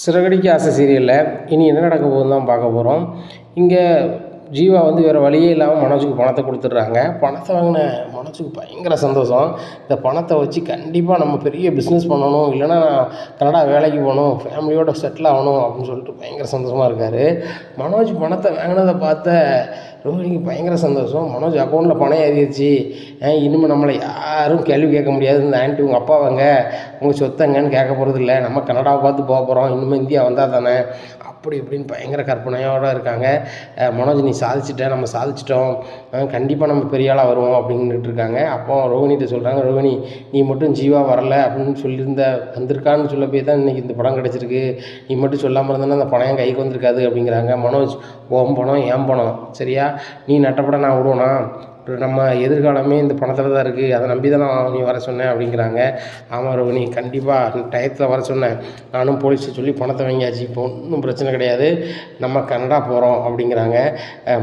சிறகடிக்க ஆசை சீரியலில் இனி என்ன நடக்க போகுதுன்னு தான் பார்க்க போகிறோம். இங்கே ஜீவா வந்து வேறு வழியே இல்லாமல் மனோஜுக்கு பணத்தை கொடுத்துட்றாங்க. பணத்தை வாங்கின மனோஜுக்கு பயங்கர சந்தோஷம். இந்த பணத்தை வச்சு கண்டிப்பாக நம்ம பெரிய பிஸ்னஸ் பண்ணணும், இல்லைன்னா நான் கனடா வேலைக்கு போகணும், ஃபேமிலியோடு செட்டில் ஆகணும் அப்படின்னு சொல்லிட்டு பயங்கர சந்தோஷமாக இருக்கார். மனோஜ் பணத்தை வாங்கினதை பார்த்த ரோஹிணிக்கு பயங்கர சந்தோஷம். மனோஜ் அக்கௌண்ட்டில் பணம் ஏறிடுச்சு, இனிமேல் நம்மளை யாரும் கேள்வி கேட்க முடியாது, இந்த ஆண்டி உங்கள் அப்பா வாங்க உங்கள் சொத்தங்கன்னு கேட்க போகிறது இல்லை, நம்ம கனடாவை பார்த்து போக போகிறோம், இனிமேல் இந்தியா வந்தால் தானே அப்படி இப்படின்னு பயங்கர கற்பனையோடு இருக்காங்க. மனோஜ் நீ சாதிச்சிட்ட, நம்ம சாதிச்சிட்டோம், கண்டிப்பாக நம்ம பெரிய ஆளாக வருவோம் அப்படின்ட்டு இருக்காங்க. அப்போ ரோஹிணிகிட்ட சொல்கிறாங்க, ரோஹிணி நீ மட்டும் ஜீவா வரலை அப்படின்னு வந்திருக்கான்னு சொல்ல போய் தான் இன்றைக்கி இந்த படம் கிடச்சிருக்கு, நீ மட்டும் சொல்லாமல் இருந்தேன்னா அந்த பணம் கைக்கு வந்திருக்காது அப்படிங்கிறாங்க. மனோஜ் ஓம் பணம் ஏன் பணம் சரியா, நீ நட்டப்பட நான் விடுவேனா, நம்ம எதிர்காலமே இந்த பணத்தில் தான் இருக்குது, அதை நம்பி தான் நான் நீ வர சொன்னேன் அப்படிங்கிறாங்க. ஆமாம் ரோஹிணி கண்டிப்பாக டயத்தில் வர சொன்னேன், நானும் போலீஸை சொல்லி பணத்தை வாங்கியாச்சு, இப்போ ஒன்றும் பிரச்சனை கிடையாது, நம்ம கனடா போகிறோம் அப்படிங்கிறாங்க.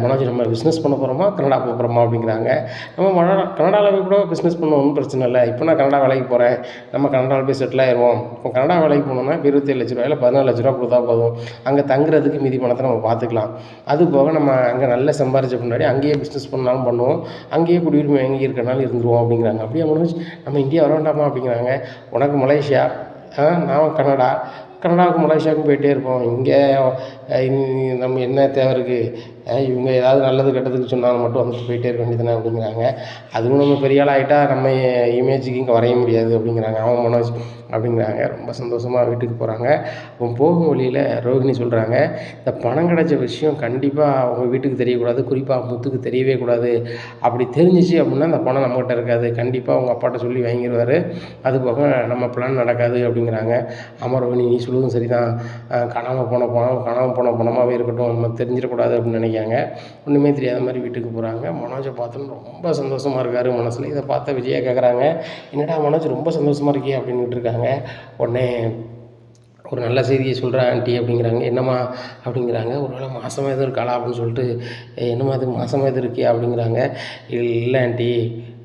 மனோஜ் நம்ம பிஸ்னஸ் பண்ண போகிறோமா கனடா போக போகிறோமா அப்படிங்கிறாங்க. நம்ம கனடாவில் போய் கூட பிஸ்னஸ் பண்ண ஒன்றும் பிரச்சனை இல்லை, இப்போ நான் கனடா வேலைக்கு போகிறேன், நம்ம கனடாவில் போய் செட்டில் ஆயிடுவோம். இப்போ கனடா வேலைக்கு போனோம்னா இப்போ 27 லட்ச ரூபாயில் 14 லட்ச ரூபா கொடுத்தா போதும், அங்கே தங்குறதுக்கு மீதி பணத்தை நம்ம பார்த்துக்கலாம். அது போக நம்ம அங்கே நல்லா சம்பாரிச்ச முன்னாடி அங்கேயே பிஸ்னஸ் பண்ணாலும் பண்ணுவோம், அங்கேயே குடியுரிமை வாங்கி இருக்கிறனால இருந்துருவோம் அப்படிங்கிறாங்க. அப்படியே மனோஜ் நம்ம இந்தியா வர வேண்டாமா அப்படிங்கிறாங்க. உனக்கு மலேசியா, நான் கனடாவுக்கு மலேசியாவுக்கும் போயிட்டே இருப்போம், இங்கே நம்ம என்ன தேவை இருக்குது, இவங்க ஏதாவது நல்லது கெட்டதுக்கு சொன்னாலும் மட்டும் வந்துட்டு போயிட்டே இருக்க வேண்டியதுதானே அப்படிங்கிறாங்க. அதுவும் நம்ம பெரிய ஆள் ஆகிட்டா நம்ம இமேஜுக்கு இங்கே வரைய முடியாது அப்படிங்கிறாங்க. அவன் மனோஜ் அப்படிங்கிறாங்க. ரொம்ப சந்தோஷமாக வீட்டுக்கு போகிறாங்க. அப்போ போகும் வழியில் ரோஹிணி சொல்கிறாங்க, இந்த பணம் கிடைச்ச விஷயம் கண்டிப்பாக அவங்க வீட்டுக்கு தெரியக்கூடாது, குறிப்பாக முத்துக்கு தெரியவே கூடாது, அப்படி தெரிஞ்சிச்சு அப்படின்னா அந்த பணம் நம்மகிட்ட இருக்காது, கண்டிப்பாக அவங்க அப்பாட்ட சொல்லி வாங்கிடுவார், அது போக நம்ம பிளான் நடக்காது அப்படிங்கிறாங்க. ஆமாம் ரோஹிணி நீ சொல்லுவதும் சரி தான், காணாமல் போன பணமாகவே இருக்கட்டும், நம்ம தெரிஞ்சிடக்கூடாது அப்படின்னு நினைக்கிறாங்க. ஒன்றுமே தெரியாத மாதிரி வீட்டுக்கு போகிறாங்க. மனோஜை பார்த்தோன்னு ரொம்ப சந்தோஷமாக இருக்கார் மனசில். இதை பார்த்த விஜயா கேட்குறாங்க, என்னடா மனோஜ் ரொம்ப சந்தோஷமாக இருக்கே அப்படின்ட்டு இருக்காங்க. உடனே ஒரு நல்ல செய்தியை சொல்கிறேன் ஆண்டி அப்படிங்கிறாங்க. என்னம்மா அப்படிங்கிறாங்க. ஒரு வேளை மாதமாக எதுவும் இருக்காளா அப்படின்னு சொல்லிட்டு, என்னம்மா அதுக்கு மாதமாக எதுவும் இருக்கியா அப்படிங்கிறாங்க. இல்லை ஆண்டி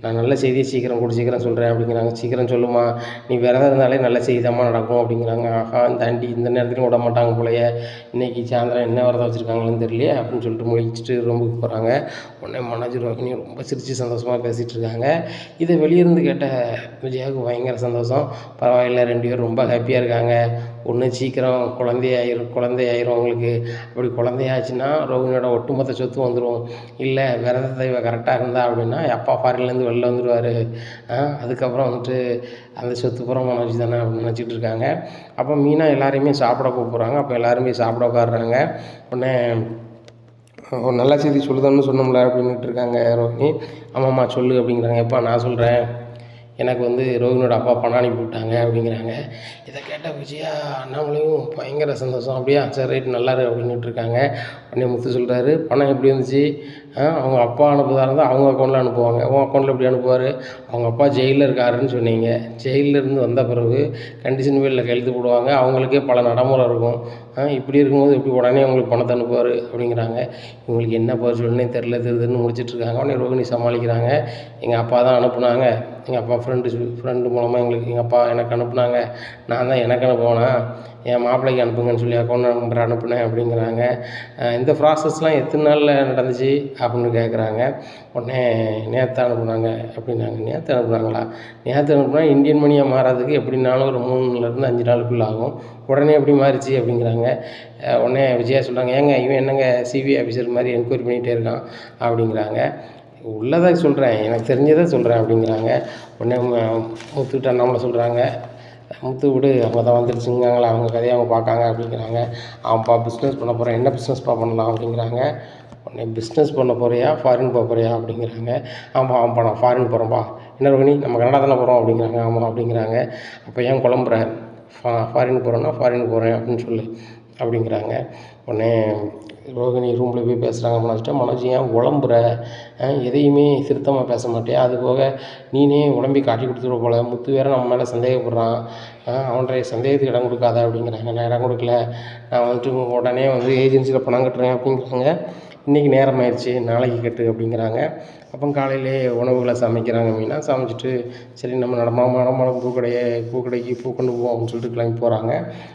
நான் நல்ல செய்தியை சீக்கிரம் சொல்கிறேன் அப்படிங்கிறாங்க. சீக்கிரம் சொல்லுமா, நீ விரதம் இருந்தாலே நல்ல செய்தி தான்மா நடக்கும் அப்படிங்கிறாங்க. ஆஹா இந்த ஆண்டி இந்த நேரத்துலையும் விட மாட்டாங்க போலையே, இன்றைக்கி சாயந்தரம் என்ன விரதம் வச்சுருக்காங்களேன்னு தெரியலையே அப்படின்னு சொல்லிட்டு முழிச்சிட்டு ரூமுக்கு போகிறாங்க. உடனே மனோஜ் ரோஹிணி ரொம்ப சிரித்து சந்தோஷமாக பேசிகிட்டு இருக்காங்க. இதை வெளியிருந்து கேட்ட விஜயாவுக்கு பயங்கர சந்தோஷம். பரவாயில்ல 2 பேரும் ரொம்ப ஹாப்பியாக இருக்காங்க. ஒன்று சீக்கிரம் குழந்தையாயிரும் அவங்களுக்கு, அப்படி குழந்தையாச்சுன்னா ரோஹிணியோட ஒட்டுமொத்த சொத்து வந்துடும், இல்லை விரதத்தை கரெக்டாக இருந்தா அப்படின்னா அப்பா ஃபாரின்லேருந்து வெளில வந்துடுவார், அதுக்கப்புறம் வந்துட்டு அந்த சொத்து பூரா மனோஜ் தானே அப்படின்னு நினச்சிட்டு இருக்காங்க. அப்போ மீனா எல்லாரையுமே சாப்பிட கூப்பிட்றாங்க. அப்போ எல்லாருமே சாப்பிட உட்காடுறாங்க. உடனே ஒரு நல்ல செய்தி சொல்லுதான்னு சொன்னோம்ல அப்படின்ட்டு இருக்காங்க ரோஹிணி. ஆமாம்மா சொல்லு அப்படிங்கிறாங்க. எப்பா நான் சொல்கிறேன், எனக்கு வந்து ரோஹினியோட அப்பா பணம் அனுப்பி விட்டாங்க அப்படிங்கிறாங்க. இதை கேட்ட விஜயா அண்ணாமலையும் பயங்கர சந்தோஷம். அப்படியா சரி ரைட் நல்லாரு அப்படின்ட்டு இருக்காங்க. உடனே முத்து சொல்கிறாரு, பணம் எப்படி வந்துச்சு, அவங்க அப்பா அனுப்புதா இருந்தால் அவங்க அக்கௌண்ட்டில் அனுப்புவாங்க, உன் அக்கௌண்ட்டில் எப்படி அனுப்புவார், அவங்க அப்பா ஜெயிலில் இருக்காருன்னு சொன்னீங்க, ஜெயிலிருந்து வந்த பிறகு கண்டிஷன் பில்லில் கையெழுத்து போடுவாங்க, அவங்களுக்கே பல நடைமுறை இருக்கும், இப்படி இருக்கும்போது எப்படி உடனே அவங்களுக்கு பணத்தை அனுப்புவார் அப்படிங்கிறாங்க. இவங்களுக்கு என்ன பதில் சொல்லணுன்னே தெரிலன்னு முடிச்சிட்ருக்காங்க. உடனே ரோஹிணி சமாளிக்கிறாங்க. எங்கள் அப்பா தான் அனுப்புனாங்க, எங்கள் அப்பா ஃப்ரெண்டு மூலமாக எங்கள் அப்பா எனக்கு அனுப்புனாங்க, நான் தான் எனக்கு அனுப்புவேனா, என் மாப்பிள்ளைக்கு அனுப்புங்கன்னு சொல்லி அக்கௌண்ட் நம்பர் அனுப்புனேன் அப்படிங்கிறாங்க. இந்த ப்ராசஸ்லாம் எத்தனை நாளில் நடந்துச்சு அப்படின்னு கேட்குறாங்க. உடனே நேற்று அனுப்புனாங்க அப்படின்னாங்க. நேற்று அனுப்புனா இந்தியன் மணியாக மாறதுக்கு எப்படின்னாலும் ஒரு 3லேருந்து 5 நாளுக்குள்ளே ஆகும், உடனே எப்படி மாறிச்சு அப்படிங்கிறாங்க. உடனே விஜயா சொல்கிறாங்க, ஏங்க இவன் என்னங்க சிபிஐ ஆஃபீஸர் மாதிரி என்கொயரி பண்ணிகிட்டே இருக்கான் அப்படிங்கிறாங்க. உள்ளதாக சொல்கிறேன், எனக்கு தெரிஞ்சதை சொல்கிறேன் அப்படிங்கிறாங்க. உடனே முத்துக்கிட்ட நம்மளை சொல்கிறாங்க, முத்து விடு அவங்க தான் வந்துருச்சுங்காங்களா, அவங்க கதையை அவங்க பார்க்காங்க அப்படிங்கிறாங்க. அவன்ப்பா பிஸ்னஸ் பண்ண போகிறேன், என்ன பிஸ்னஸ்ப்பா பண்ணலாம் அப்படிங்கிறாங்க. உடனே பிஸ்னஸ் பண்ண போகிறியா ஃபாரின் போக போகிறியா அப்படிங்கிறாங்க. ஆமாப்பா நான் ஃபாரின் போகிறேன்ப்பா. என்ன ரோஹிணி நம்ம கனடா தானே போகிறோம் அப்படிங்கிறாங்க. ஆமாம் அப்படிங்கிறாங்க. அப்போ ஏன் குழம்புறேன், ஃபாரின் போகிறேன்னா ஃபாரின் போகிறேன் அப்படின்னு சொல்லு அப்படிங்கிறாங்க. உடனே ரோஹிணி ரூமில் போய் பேசுகிறாங்க மனோஜ் ஏன் உழம்புற, எதையுமே திருத்தமாக பேச மாட்டியா, அது போக நீனே உடம்பி காட்டி கொடுத்துருவ போல், முத்து வேறு நம்ம மேலே சந்தேகப்படுறான், அவன்கிட்ட சந்தேகத்துக்கு இடம் கொடுக்காத அப்படிங்கிறாங்க. நான் இடம் கொடுக்கல, நான் வந்துட்டு உடனே வந்து ஏஜென்சியில் பணம் கட்டுறேன் அப்படிங்கிறாங்க. இன்றைக்கி நேரம் ஆயிடுச்சு, நாளைக்கு கட்டு அப்படிங்கிறாங்க. அப்போ காலையிலே உணவுகளை சமைக்கிறாங்க மீனா. சமைச்சிட்டு சரி நம்ம நடமாடும் பூக்கடைக்கு பூ கொண்டு போவோம் அப்படின்னு சொல்லிட்டு கிளம்பி போகிறாங்க.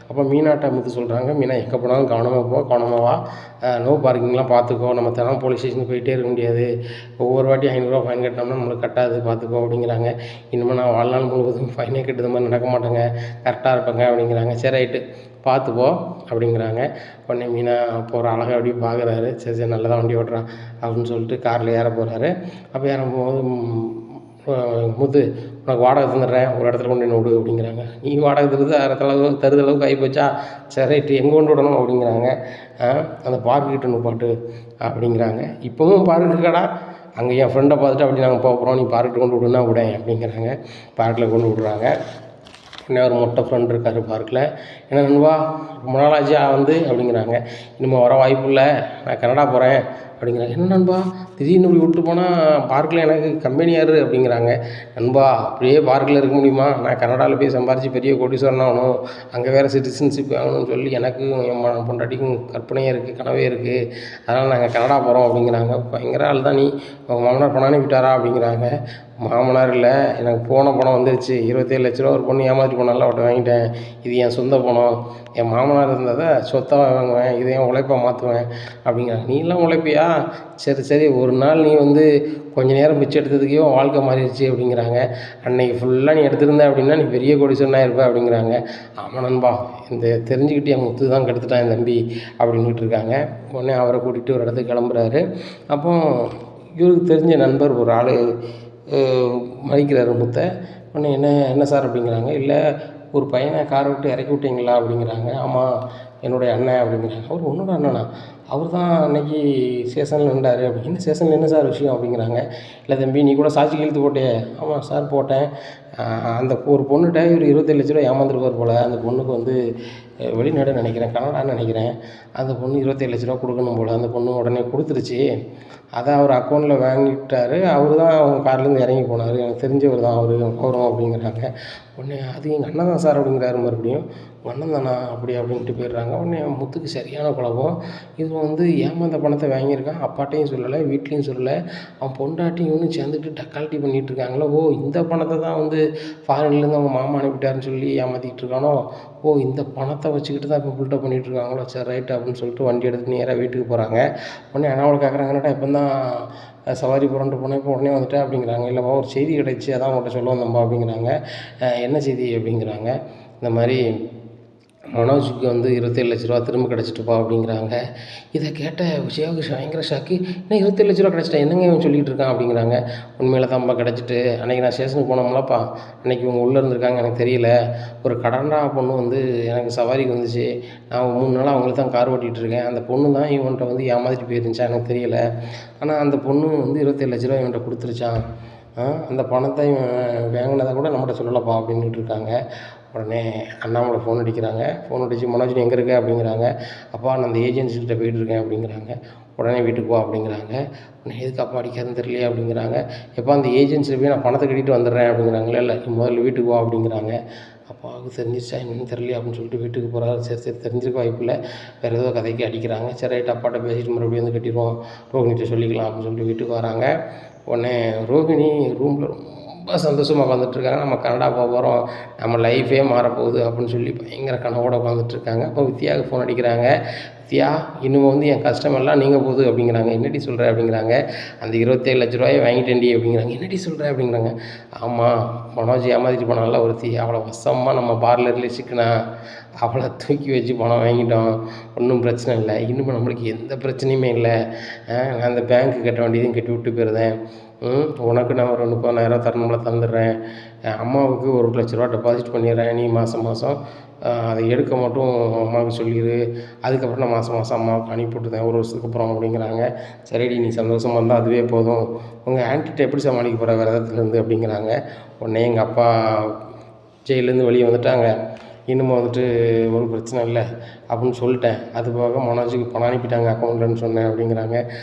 அப்போ மீனாட்ட முத்து சொல்கிறாங்க, மீனா எங்கே போனாலும் கவனமாக வா, நோ பார்க்கிங்லாம் பார்த்துக்கோ, நம்ம தினம் போலீஸ் ஸ்டேஷனுக்கு போயிட்டே இருக்க முடியாது, ஒவ்வொரு வாட்டி 500 ஃபைன் கட்டினோம்னா நம்மளுக்கு கட்டாது, பார்த்துக்கோ அப்படிங்கிறாங்க. இனிமேல் நான் வாழ்நாள் முழுவதும் ஃபைனே கட்டுறது மாதிரி நடக்க மாட்டேங்க, கரெக்டாக இருப்பேங்க அப்படிங்கிறாங்க. சரி ரைட்டு பார்த்துப்போ அப்படிங்கிறாங்க. உடனே மீனா போகிற அழகை அப்படியே பார்க்குறாரு. சரி நல்லதாக வண்டி ஓட்டுறான் அப்படின்னு சொல்லிட்டு காரில் ஏற போகிறாரு. அப்போ ஏறும்போது முத்து உனக்கு வாடகை தந்துடுறேன், ஒரு இடத்துல கொண்டு என்ன விடு அப்படிங்கிறாங்க. நீ வாடகை தருதளவுக்கு ஆகி போச்சா, சரி ரைட்டு எங்கே கொண்டு விடணும் அப்படிங்கிறாங்க. அந்த பார்க்குக்கிட்ட நிப்பாட்டு அப்படிங்கிறாங்க. இப்போவும் பார்க்கு இருக்காடா, அங்கே என் ஃப்ரெண்டை பார்த்துட்டு அப்படி நாங்கள் போகிறோம், நீ பார்க்கிட்ட கொண்டு விடுனா விடேன் அப்படிங்கிறாங்க. பார்க்கில் கொண்டு விடுறாங்க. இன்னும் ஒரு மொட்டை ஃப்ரெண்ட் இருக்கார் பார்க்கில். என்ன நண்பா ரொம்ப நாளாச்சா அப்படிங்கிறாங்க. இனிமேல் வர வாய்ப்பு இல்லை, நான் கனடா போகிறேன் அப்படிங்கிறாங்க. என்ன நண்பா திடீர்னு இப்படி விட்டு போனால், பார்க்கில் எனக்கு கம்பெனி யார் அப்படிங்கிறாங்க. நண்பா அப்படியே பார்க்கில் இருக்க முடியுமா, நான் கனடாவில் போய் சம்பாரித்து பெரிய கோடீஸ்வரன் ஆகணும், அங்கே வேறு சிட்டிசன்ஷிப் வாங்கணும்னு சொல்லி எனக்கும் என் பொண்டாட்டிக்கும் கற்பனையாக இருக்குது, கனவே இருக்குது, அதனால் நாங்கள் கனடா போகிறோம் அப்படிங்கிறாங்க. பயங்கர ஆள் தான் நீ, உங்கள் மாமனார் பணம் அனுப்பிட்டாரா அப்படிங்கிறாங்க. மாமனார் இல்லை, எனக்கு போன பணம் வந்துருச்சு, 27 லட்ச ரூபா ஒரு பொண்ணு ஏமாற்றி போனால அவட்ட வாங்கிட்டேன், இது என் சொந்த பணம், என் மாமனார் இருந்ததை சொத்தாக வாங்குவேன், இதை என் உழைப்பாக மாற்றுவேன் அப்படிங்கிறாங்க. நீலாம் உழைப்பியா, சரி ஒரு நாள் நீ கொஞ்ச நேரம் பிச்சை எடுத்ததுக்கே உன் வாழ்க்கை மாறிடுச்சு அப்படிங்கிறாங்க. அன்னைக்கு ஃபுல்லாக நீ எடுத்திருந்த அப்படின்னா நீ பெரிய கோடீஸ்வரனாக இருப்ப அப்படிங்கிறாங்க. ஆமாம் நண்பா, இந்த தெரிஞ்சுக்கிட்டு என் முத்து தான் கெடுத்துட்டான் என் தம்பி அப்படின்ட்டு இருக்காங்க. உடனே அவரை கூட்டிகிட்டு ஒரு இடத்துக்கு கிளம்புறாரு. அப்போ இவருக்கு தெரிஞ்ச நண்பர் ஒரு ஆள் மதிக்கிறாரு முத்தை. உடனே என்ன சார் அப்படிங்கிறாங்க. இல்லை ஒரு பையனை காரை விட்டு இறக்கி விட்டீங்களா அப்படிங்கிறாங்க. ஆமாம் என்னுடைய அண்ணன் அப்படிங்கிறாங்க. அவர் உன்னோட அண்ணனா, அவர் தான் அன்றைக்கி ஸ்டேஷனில் நின்றார் அப்படின்னு. ஸ்டேஷனில் என்ன சார் விஷயம் அப்படிங்கிறாங்க. இல்லை தம்பி நீ கூட சாட்சி கையெழுத்து போட்டே. ஆமாம் சார் போட்டேன். அந்த ஒரு பொண்ணுகிட்ட இவர் 27 லட்ச ரூபா ஏமாந்துருப்பார் போல். அந்த பொண்ணுக்கு வெளிநாடு நினைக்கிறேன், கனடான்னு நினைக்கிறேன். அந்த பொண்ணு 27 லட்ச ரூபா கொடுக்கணும் போல். அந்த பொண்ணு உடனே கொடுத்துருச்சு. அதை அவர் அக்கௌண்ட்டில் வாங்கிட்டார். அவர் தான் அவங்க கார்லேருந்து இறங்கி போனார். எனக்கு தெரிஞ்சவர் தான் அவரும் அப்படிங்கிறாங்க. உடனே அது எங்கள் அண்ணன் தான் சார் அப்படிங்கிறாரு. மறுபடியும் உங்கள் அண்ணன் தானா அப்படின்ட்டு போயிடுறாங்க. உடனே முத்துக்கு சரியான குழப்பம். இது ஏமாந்த பணத்தை வாங்கியிருக்கான், அப்பாட்டையும் சொல்லலை, வீட்லேயும் சொல்லலை, அவன் பொண்டாட்டியும் இவனும் சேர்ந்துக்கிட்டு டக்கால்ட்டி பண்ணிகிட்டு இருக்காங்களோ. இந்த பணத்தை தான் ஃபாரின்லேருந்து அவங்க மாமா அனுப்பிட்டாருன்னு சொல்லி ஏமாற்றிக்கிட்டு இருக்கானோ. இந்த பணத்தை வச்சுக்கிட்டு தான் இப்போ பில்டப் பண்ணிகிட்டு இருக்காங்களோ. சரி ரைட்டு அப்படின்னு சொல்லிட்டு வண்டி எடுத்துகிட்டு நேராக வீட்டுக்கு போகிறாங்க. உடனே அண்ணாவோட கேட்குறாங்கன்னாட்டா இப்போ தான் சவாரி புரண்டு போனேன், இப்போ உடனே வந்துட்டேன் அப்படிங்கிறாங்க. இல்லைப்பா ஒரு செய்தி கிடைச்சி அதான் உங்கள்கிட்ட சொல்ல வந்தோம்பா அப்படிங்கிறாங்க. என்ன செய்தி அப்படிங்கிறாங்க. இந்த மாதிரி மனோஜுக்கு 27 லட்ச ரூபா திரும்ப கிடச்சிட்டுப்பா அப்படிங்கிறாங்க. இதை கேட்ட விஷயாவுக்கு பயங்கர ஷாக்கு. என்ன 27 லட்ச ரூபா கிடச்சிட்டா, என்னங்க இவன் சொல்லிகிட்டு இருக்கான் அப்படிங்கிறாங்க. உண்மையில தான்ப்பா கிடச்சிட்டு, அன்றைக்கி நான் ஸ்டேஷனுக்கு போனோம்லப்பா, அன்றைக்கி இவங்க உள்ளே இருந்திருக்காங்க எனக்கு தெரியல. ஒரு கடன்டா பொண்ணு எனக்கு சவாரிக்கு வந்துச்சு, நான் 3 நாளாக அவங்களுக்கு தான் கார் ஓட்டிகிட்டு இருக்கேன். அந்த பொண்ணு தான் இவன்கிட்ட ஏமாற்றிட்டு போயிருந்துச்சா எனக்கு தெரியல. ஆனால் அந்த பொண்ணு 27 லட்ச ரூபா இவன்கிட்ட கொடுத்துருச்சான். அந்த பணத்தை வாங்கினதை கூட நம்மகிட்ட சொல்லலப்பா அப்படின்ட்டு இருக்காங்க. உடனே அண்ணாமலை ஃபோன் அடிக்கிறாங்க. ஃபோன் அடித்து மனோஜ் நீ எங்கே இருக்க அப்படிங்கிறாங்க. அப்பா நான் அந்த ஏஜென்சிகிட்ட போயிட்டுருக்கேன் அப்படிங்கிறாங்க. உடனே வீட்டுக்கு போ அப்படிங்கிறாங்க. உடனே எதுக்கு அப்பா அடிக்காதுன்னு தெரியலையே அப்படிங்கிறாங்க. எப்போ அந்த ஏஜென்சியில் போய் நான் பணத்தை கட்டிட்டு வந்துடுறேன் அப்படிங்கிறாங்களே. இல்லை நீ முதல்ல வீட்டுக்கு போ அப்படிங்கிறாங்க. அப்பாவுக்கு தெரிஞ்சிச்சா என்னன்னு தெரியலையே அப்படின்னு சொல்லிட்டு வீட்டுக்கு போகிறாரு. சரி தெரிஞ்சிருக்க வாய்ப்பில்லை, வேறு ஏதோ கதைக்கு அடிக்கிறாங்க. சரி ரைட்டு அப்பாட்ட பேசிட்டு மறுபடியும் கட்டிடுவோம், ரோகிணிகிட்ட சொல்லிக்கலாம் அப்படின்னு சொல்லிட்டு வீட்டுக்கு வராங்க. உடனே ரோகிணி ரூமில் ரொம்ப சந்தோஷமாக உட்காந்துட்ருக்காங்க. நம்ம கனடா போகிறோம், நம்ம லைஃபே மாறப்போகுது அப்படின்னு சொல்லி பயங்கர கனவோடு உட்காந்துட்ருக்காங்க. அப்போ வித்யாவுக்கு ஃபோன் அடிக்கிறாங்க. வித்யா இனிமேல் என் கஷ்டமெல்லாம் நீங்கள் போகுது அப்படிங்கிறாங்க. என்னடி சொல்கிற அப்படிங்கிறாங்க. அந்த 27 லட்ச ரூபாயை வாங்கிட்டேன்டி அப்படிங்கிறாங்க. என்னடி சொல்கிற அப்படிங்கிறாங்க. ஆமாம் மனோஜ் ஏமாற்றிட்டு போனால ஒருத்தி, அவளை வசமாக நம்ம பார்லரில் சிக்கினா, அவளை தூக்கி வச்சு பணம் வாங்கிட்டோம், ஒன்றும் பிரச்சனை இல்லை, இனிமேல் நம்மளுக்கு எந்த பிரச்சனையுமே இல்லை. நான் அந்த பேங்க்கு கட்ட வேண்டியதையும் கட்டி விட்டு போயிருந்தேன். உனக்கு நான் ஒரு 30,000 தரணும்ல தந்துடுறேன். அம்மாவுக்கு 1 லட்ச ரூபா டெபாசிட் பண்ணிடுறேன், நீ மாதம் அதை எடுக்க மட்டும் அம்மாவுக்கு சொல்லிடு, அதுக்கப்புறம் நான் மாதம் அம்மாவுக்கு அனுப்பி விட்டுதேன் 1 வருஷத்துக்கு அப்புறம் அப்படிங்கிறாங்க. சரிடி நீ சந்தோஷமாக இருந்தால் அதுவே போதும், உங்கள் ஆன்ட்டிகிட்ட எப்படி சமாளிக்க போகிற விரதத்துலேருந்து அப்படிங்கிறாங்க. உடனே எங்கள் அப்பா ஜெயிலேருந்து வெளியே வந்துட்டாங்க. இன்னமும் வந்துட்டு ஒரு பிரச்சனை இல்லை அப்படின்னு சொல்லிட்டேன். அது போக மனோஜுக்கு பணம் அனுப்பிட்டாங்க அக்கௌண்ட்லன்னு சொன்னேன் அப்படிங்கிறாங்க.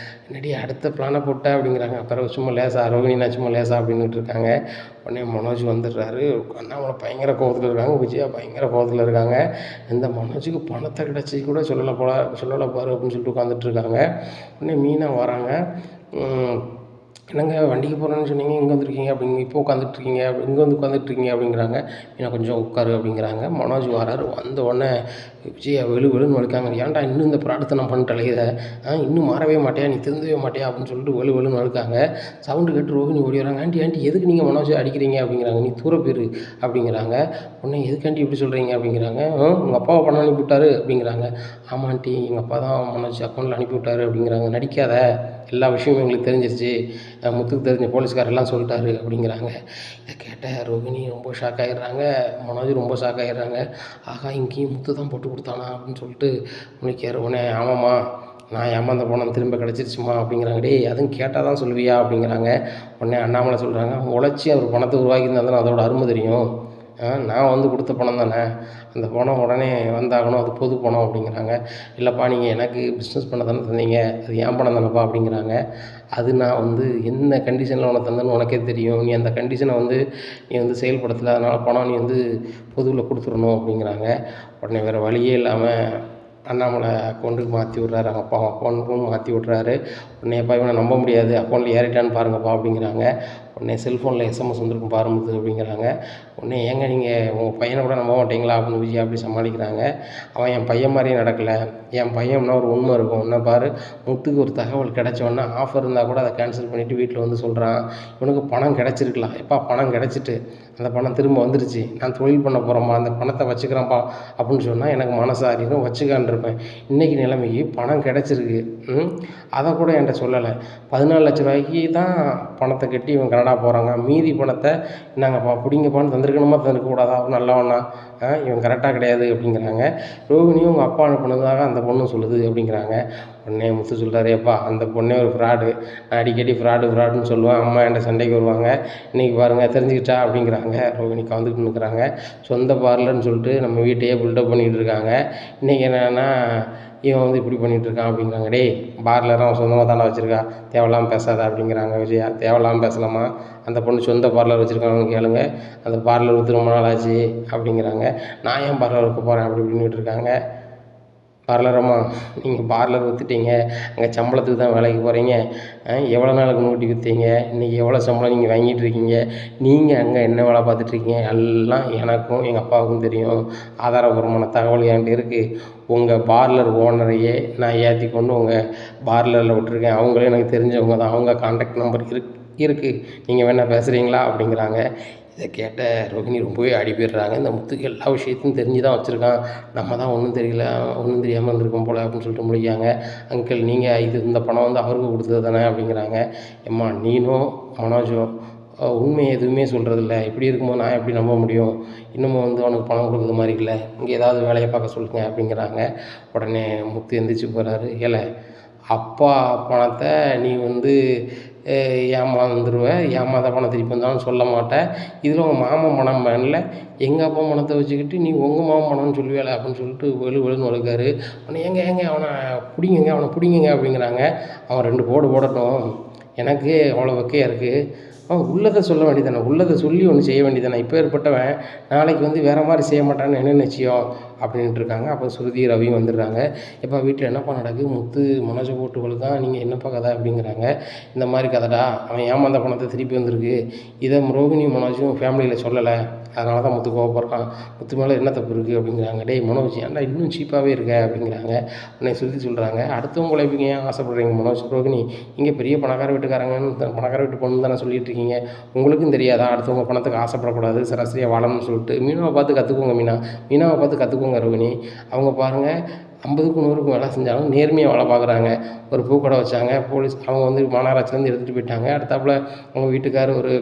என்னடி அடுத்த பிளானை போட்ட அப்படிங்கிறாங்க. பிறகு சும்மா லேசா ரோகிணி நான் சும்மா லேசா அப்படின்னுட்டு இருக்காங்க. உடனே மனோஜ் வந்துடுறாரு. அண்ணாமலை பயங்கர கோவத்தில் இருக்காங்க. விஜயா பயங்கர கோவத்தில் இருக்காங்க. இந்த மனோஜுக்கு பணத்தை கிடச்சி கூட சொல்லலை பாரு அப்படின்னு சொல்லிட்டு உட்காந்துட்டு இருக்காங்க. உடனே மீனா வராங்க. என்னங்க வண்டிக்கு போகிறேன்னு சொன்னீங்க, இங்கே வந்துருக்கீங்க அப்படிங்க, இப்போ உட்காந்துட்ருக்கீங்க, இங்கே வந்து உட்காந்துட்ருக்கீங்க அப்படிங்கிறாங்க. மீனா கொஞ்சம் உட்காரு அப்படிங்கிறாங்க. மனோஜ் வராரு. வந்த உடனே விஜயா வெளுன்னு வலிக்காங்க. ஏன்டா இன்னும் இந்த பிரார்த்தனை பண்ணிட்டல இதை இன்னும் மாறவே மாட்டியா, நீ திருந்தவே மாட்டியா அப்படின்னு சொல்லிட்டு வெளுன்னு வலுக்காங்க. சவுண்டு கேட்டு ரோகிணி ஓடி வராங்க. ஆண்டி எதுக்கு நீங்கள் மனோஜை அடிக்கிறீங்க அப்படிங்கிறாங்க. நீ தூர போயிரு அப்படிங்கிறாங்க. உடனே எதுக்காண்டி இப்படி சொல்கிறீங்க அப்படிங்கிறாங்க. உங்கள் அப்பாவை பணம் அனுப்பி விட்டாரு அப்படிங்கிறாங்க. ஆமாண்டி எங்கள் அப்பா தான் மனோஜ் அக்கௌண்ட்டில் அனுப்பி விட்டாரு அப்படிங்கிறாங்க. நடிக்காத, எல்லா விஷயமும் எங்களுக்கு தெரிஞ்சிருச்சு, முத்துக்கு தெரிஞ்ச போலீஸ்காரெல்லாம் சொல்லிட்டாரு அப்படிங்கிறாங்க. இதை கேட்ட ரோகிணி ரொம்ப ஷாக் ஆகிடுறாங்க. மனோஜ் ரொம்ப ஷாக் ஆகிடுறாங்க. ஆகா இங்கேயும் முத்து தான் போட்டு கொடுத்தானா அப்படின்னு சொல்லிட்டு முழிக்கார். உடனே ஆமாம்மா நான் ஏமாந்த பணம் திரும்ப கிடச்சிருச்சுமா அப்படிங்கிறாங்க. டேய் அதுவும் கேட்டால் தான் சொல்லுவியா அப்படிங்கிறாங்க. உடனே அண்ணாமலை சொல்கிறாங்க, உழைச்சி அவர் பணத்தை உருவாக்கியிருந்தா தானே அதோட அருமை தெரியும். நான் வந்து கொடுத்த பணம் தானே, அந்த பணம் உடனே வந்தாகணும், அது பொது பணம் அப்படிங்கிறாங்க. இல்லைப்பா நீங்கள் எனக்கு பிஸ்னஸ் பண்ண தானே தந்தீங்க, அது என் பணம் தானேப்பா அப்படிங்கிறாங்க. அது நான் வந்து என்ன கண்டிஷனில் உனக்கு தந்தேன்னு உனக்கே தெரியும், நீ அந்த கண்டிஷனை வந்து நீ வந்து செயல்படுத்தலை, அதனால் பணம் நீ வந்து பொதுவில் கொடுத்துடணும் அப்படிங்கிறாங்க. உடனே வேறு வழியே இல்லாமல் அண்ணாமலை அக்கௌண்ட்டுக்கு மாற்றி விட்றாரு. அவங்க அப்பா அக்கௌண்ட்டுக்கும் மாற்றி விட்றாரு. உடனே எப்பா இவனை நம்ப முடியாது, அக்கௌண்ட்டில் ஏறிட்டான்னு பாருங்கப்பா அப்படிங்கிறாங்க. உடனே செல்ஃபோனில் எஸ்எம்எஸ் வந்திருக்கும் பாருமுத்து அப்படிங்கிறாங்க. உடனே ஏங்க நீங்கள் உங்கள் பையனை கூட நம்ப மாட்டீங்களா அப்படின்னு விஜயா அப்படி சமாளிக்கிறாங்க. அவன் என் பையன் மாதிரியே நடக்கலை, என் பையன்னா ஒரு உண்மை இருக்கும். இன்னும் பாரு முத்துக்கு ஒரு தகவல் கிடச்சோன்னா ஆஃபர் இருந்தால் கூட அதை கேன்சல் பண்ணிவிட்டு வீட்டில் வந்து சொல்கிறான். இவனுக்கு பணம் கிடச்சிருக்கலாம், எப்பா பணம் கிடச்சிட்டு அந்த பணம் திரும்ப வந்துருச்சு, நான் தொழில் பண்ண போகிறேம்மா, அந்த பணத்தை வச்சுக்கிறேன்ப்பா அப்படின்னு சொன்னால் எனக்கு மனசாரியும் வச்சுக்கான் இருப்பேன். இன்றைக்கி நிலைமைக்கு பணம் கிடச்சிருக்கு, அதை கூட என்கிட்ட சொல்லலை. 14 லட்ச ரூபாய்க்கு தான் பணத்தை கட்டி இவன் கனடா போகிறாங்க. மீதி பணத்தை நாங்கப்பா பிடிங்கப்பான்னு தந்திருக்கணுமா தந்திருக்கக்கூடாதா, நல்லவனா இவன் கரெக்டாக கிடையாது அப்படிங்கிறாங்க. ரோகிணியும் உங்கள் அப்பா அனுப்புனதாக அந்த பொண்ணும் சொல்லுது அப்படிங்கிறாங்க. உடனே முத்து சொல்கிறாரு, எப்பா அந்த பொண்ணே ஒரு ஃப்ராடு, நான் அடிக்கடி ஃப்ராடுன்னு சொல்லுவேன், அம்மா என்கிட்ட சண்டைக்கு வருவாங்க, இன்றைக்கி பாருங்கள் தெரிஞ்சுக்கிட்டா அப்படிங்கிறாங்க. ரோகிணி கலந்துக்கிட்டு நிற்கிறாங்க. சொந்த பார்லர்னு சொல்லிட்டு நம்ம வீட்டையே பில்டப் பண்ணிகிட்டு இருக்காங்க. இன்றைக்கி என்னென்னா இவன் வந்து இப்படி பண்ணிகிட்ருக்கான் அப்படிங்கிறாங்க. டேய் பார்லரும் அவன் சொந்தமாக தானே வச்சுருக்கா, தேவையில்லாமல் பேசாத அப்படிங்கிறாங்க விஜயா. தேவையில்லாமல் பேசலாமா, அந்த பொண்ணு சொந்த பார்லர் வச்சுருக்காங்கன்னு கேளுங்க, அந்த பார்லர் விற்று ரொம்ப நாள் ஆச்சு அப்படிங்கிறாங்க. நான் ஏன் பார்லர் வைக்க போகிறேன் அப்படி இப்படின்னுட்டு இருக்காங்க. பார்லரம்மா நீங்கள் பார்லர் விற்றுட்டீங்க, அங்கே சம்பளத்துக்கு தான் வேலைக்கு போகிறீங்க, எவ்வளோ நாளுக்கு நோட்டி விற்றீங்க, இன்றைக்கி எவ்வளோ சம்பளம் நீங்கள் வாங்கிட்டு இருக்கீங்க, நீங்கள் அங்கே என்ன வேலை பார்த்துட்ருக்கீங்க, எல்லாம் எனக்கும் எங்கள் அப்பாவுக்கும் தெரியும், ஆதாரபூர்வமான தகவல் என்கிட்ட இருக்குது. உங்கள் பார்லர் ஓனரையே நான் ஏற்றி கொண்டு உங்கள் பார்லரில் விட்டுருக்கேன், அவங்களே எனக்கு தெரிஞ்சவங்க தான், அவங்க கான்டாக்ட் நம்பர் இருக்குது, நீங்கள் வேணால் பேசுகிறீங்களா அப்படிங்கிறாங்க. இதை கேட்ட ரோகிணி ரொம்பவே ஆடி போயிடுறாங்க. இந்த முத்துக்கு எல்லா விஷயத்தையும் தெரிஞ்சு தான் வச்சுருக்கான், நம்ம தான் ஒன்றும் தெரியல, ஒன்றும் தெரியாமல் இருந்திருக்கோம் போல் அப்படின்னு சொல்லிட்டு முடிக்காங்க. அங்கிள் நீங்கள் இந்த பணம் வந்து அவருக்கு கொடுத்தது தானே அப்படிங்கிறாங்க. எம்மா நீனும் மனோஜும் உண்மை எதுவுமே சொல்கிறதில்ல, இப்படி இருக்கும்போது நான் எப்படி நம்ப முடியும், இன்னமும் வந்து அவனுக்கு பணம் கொடுக்குறது மாதிரி இல்லை, இங்கே ஏதாவது வேலையை பார்க்க சொல்லுங்கள் அப்படிங்கிறாங்க. உடனே முத்து எந்திரிச்சு போகிறாரு. ஏலே அப்பா பணத்தை நீ வந்து ஏமாந்துருவ, ஏமாந்த பணம் திருப்பி வந்தாலும் சொல்ல மாட்டேன், இதில் உங்கள் மாமன் பணம் பண்ணல, எங்கள் அப்பா பணத்தை வச்சுக்கிட்டு நீ உங்கள் மாமன் பணம்னு சொல்லுவேல அப்படின்னு சொல்லிட்டு வெளுன்னு வளர்க்காரு. உடனே ஏங்க அவனை பிடிங்குங்க அப்படிங்கிறாங்க. அவன் 2 போடு போடட்டும், எனக்கு அவ்வளோ வெக்கையாக இருக்குது, அவன் உள்ளதை சொல்ல வேண்டியதானே, உள்ளதை சொல்லி ஒன்று செய்ய வேண்டியதானே, இப்போ ஏற்பட்டவன் நாளைக்கு வந்து வேறு மாதிரி செய்ய மாட்டான்னு என்ன நிச்சயம் அப்படின்ட்டு இருக்காங்க. அப்போ ஸ்ருதி ரவியும் வந்துடுறாங்க. எப்போ வீட்டில் என்னப்பா நடக்குது, முத்து மனோஜை போட்டு வழுக்கான், நீங்கள் என்னப்பா கதை அப்படிங்கிறாங்க. இந்த மாதிரி கதைடா, அவன் ஏமாந்த பணத்தை திருப்பி வந்திருக்கு, இதை ரோகிணி மனோஜும் ஃபேமிலியில் சொல்லலை, அதனால தான் முத்து கோவப்படுறான், முத்து மேலே என்ன தப்பு இருக்குது அப்படிங்கிறாங்க. டேய் மனோஜ் ஏன்டா இன்னும் சீப்பாகவே இருக்க அப்படிங்கிறாங்க. உடனே ஸ்ருதி சொல்கிறாங்க, அடுத்தவங்க லைஃபுக்கு ஏன் ஆசைப்படுறீங்க மனோஜ், ரோகிணி இங்கே பெரிய பணக்கார வீட்டுக்காரங்கன்னு பணக்கார வீட்டு பொண்ணு தானே சொல்லிட்டு இருக்கீங்க, உங்களுக்கும் தெரியாதா அடுத்தவங்க பணத்துக்கு ஆசைப்படக்கூடாது, சராசரியாக வாழணும்னு சொல்லிட்டு. மீனாவை பார்த்து கற்றுக்கோங்க மீனாவை பார்த்து கற்றுக்கோங்க ரோகிணி. அவங்க பாருங்கள் 50க்கும் 100க்கும் வேலை செஞ்சாலும் நேர்மையாக வேலை பார்க்குறாங்க. ஒரு பூக்கடை வச்சாங்க, போலீஸ் அவங்க வந்து மாநகராட்சிலேருந்து எடுத்துகிட்டு போயிட்டாங்க. அடுத்தாப்புல அவங்க வீட்டுக்காரர் ஒரு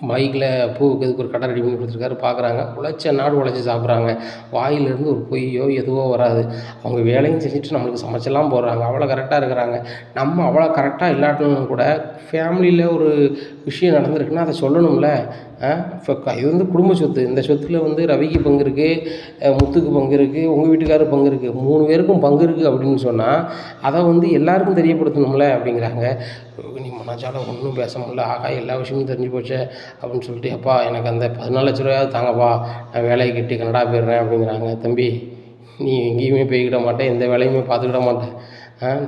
பைக்கில் பூ விற்கிறதுக்கு ஒரு கடை ரெடி பண்ணி கொடுத்துருக்காரு. பார்க்குறாங்க, உழைச்ச நாடு உழைச்சி சாப்பிட்றாங்க. வாயிலேருந்து ஒரு பொய்யோ எதுவோ வராது. அவங்க வேலையும் செஞ்சுட்டு நம்மளுக்கு சமைச்செல்லாம் போடுறாங்க. அவ்வளோ கரெக்டாக இருக்கிறாங்க. நம்ம அவ்வளோ கரெக்டாக இல்லாட்டினாலும் கூட ஃபேமிலியில் ஒரு விஷயம் நடந்திருக்குன்னா அதை சொல்லணும்ல. இப்போ இது வந்து குடும்ப சொத்து. இந்த சொத்தில் வந்து ரவிக்கு பங்கு இருக்குது, முத்துக்கு பங்கு இருக்குது, உங்கள் வீட்டுக்காரருக்கு பங்கு இருக்குது. 3 பேருக்கும் பங்கு இருக்குது அப்படின்னு சொன்னால் அதை வந்து எல்லாருக்கும் தெரியப்படுத்தணும்ல அப்படிங்கிறாங்க. ரோகிணி மனசால ஒன்றும் பேச முடியல. ஆகா, எல்லா விஷயமும் தெரிஞ்சு போச்சே அப்படின்னு சொல்லிட்டு, அப்பா எனக்கு அந்த 14 லட்ச ரூபாயாவது தாங்கப்பா, நான் வேலையை கட்டி கனடா போயிடுறேன் அப்படிங்கிறாங்க. தம்பி, நீ எங்கேயுமே போய்க்கிட மாட்டேன், எந்த வேலையுமே பார்த்துக்கிட மாட்டேன்.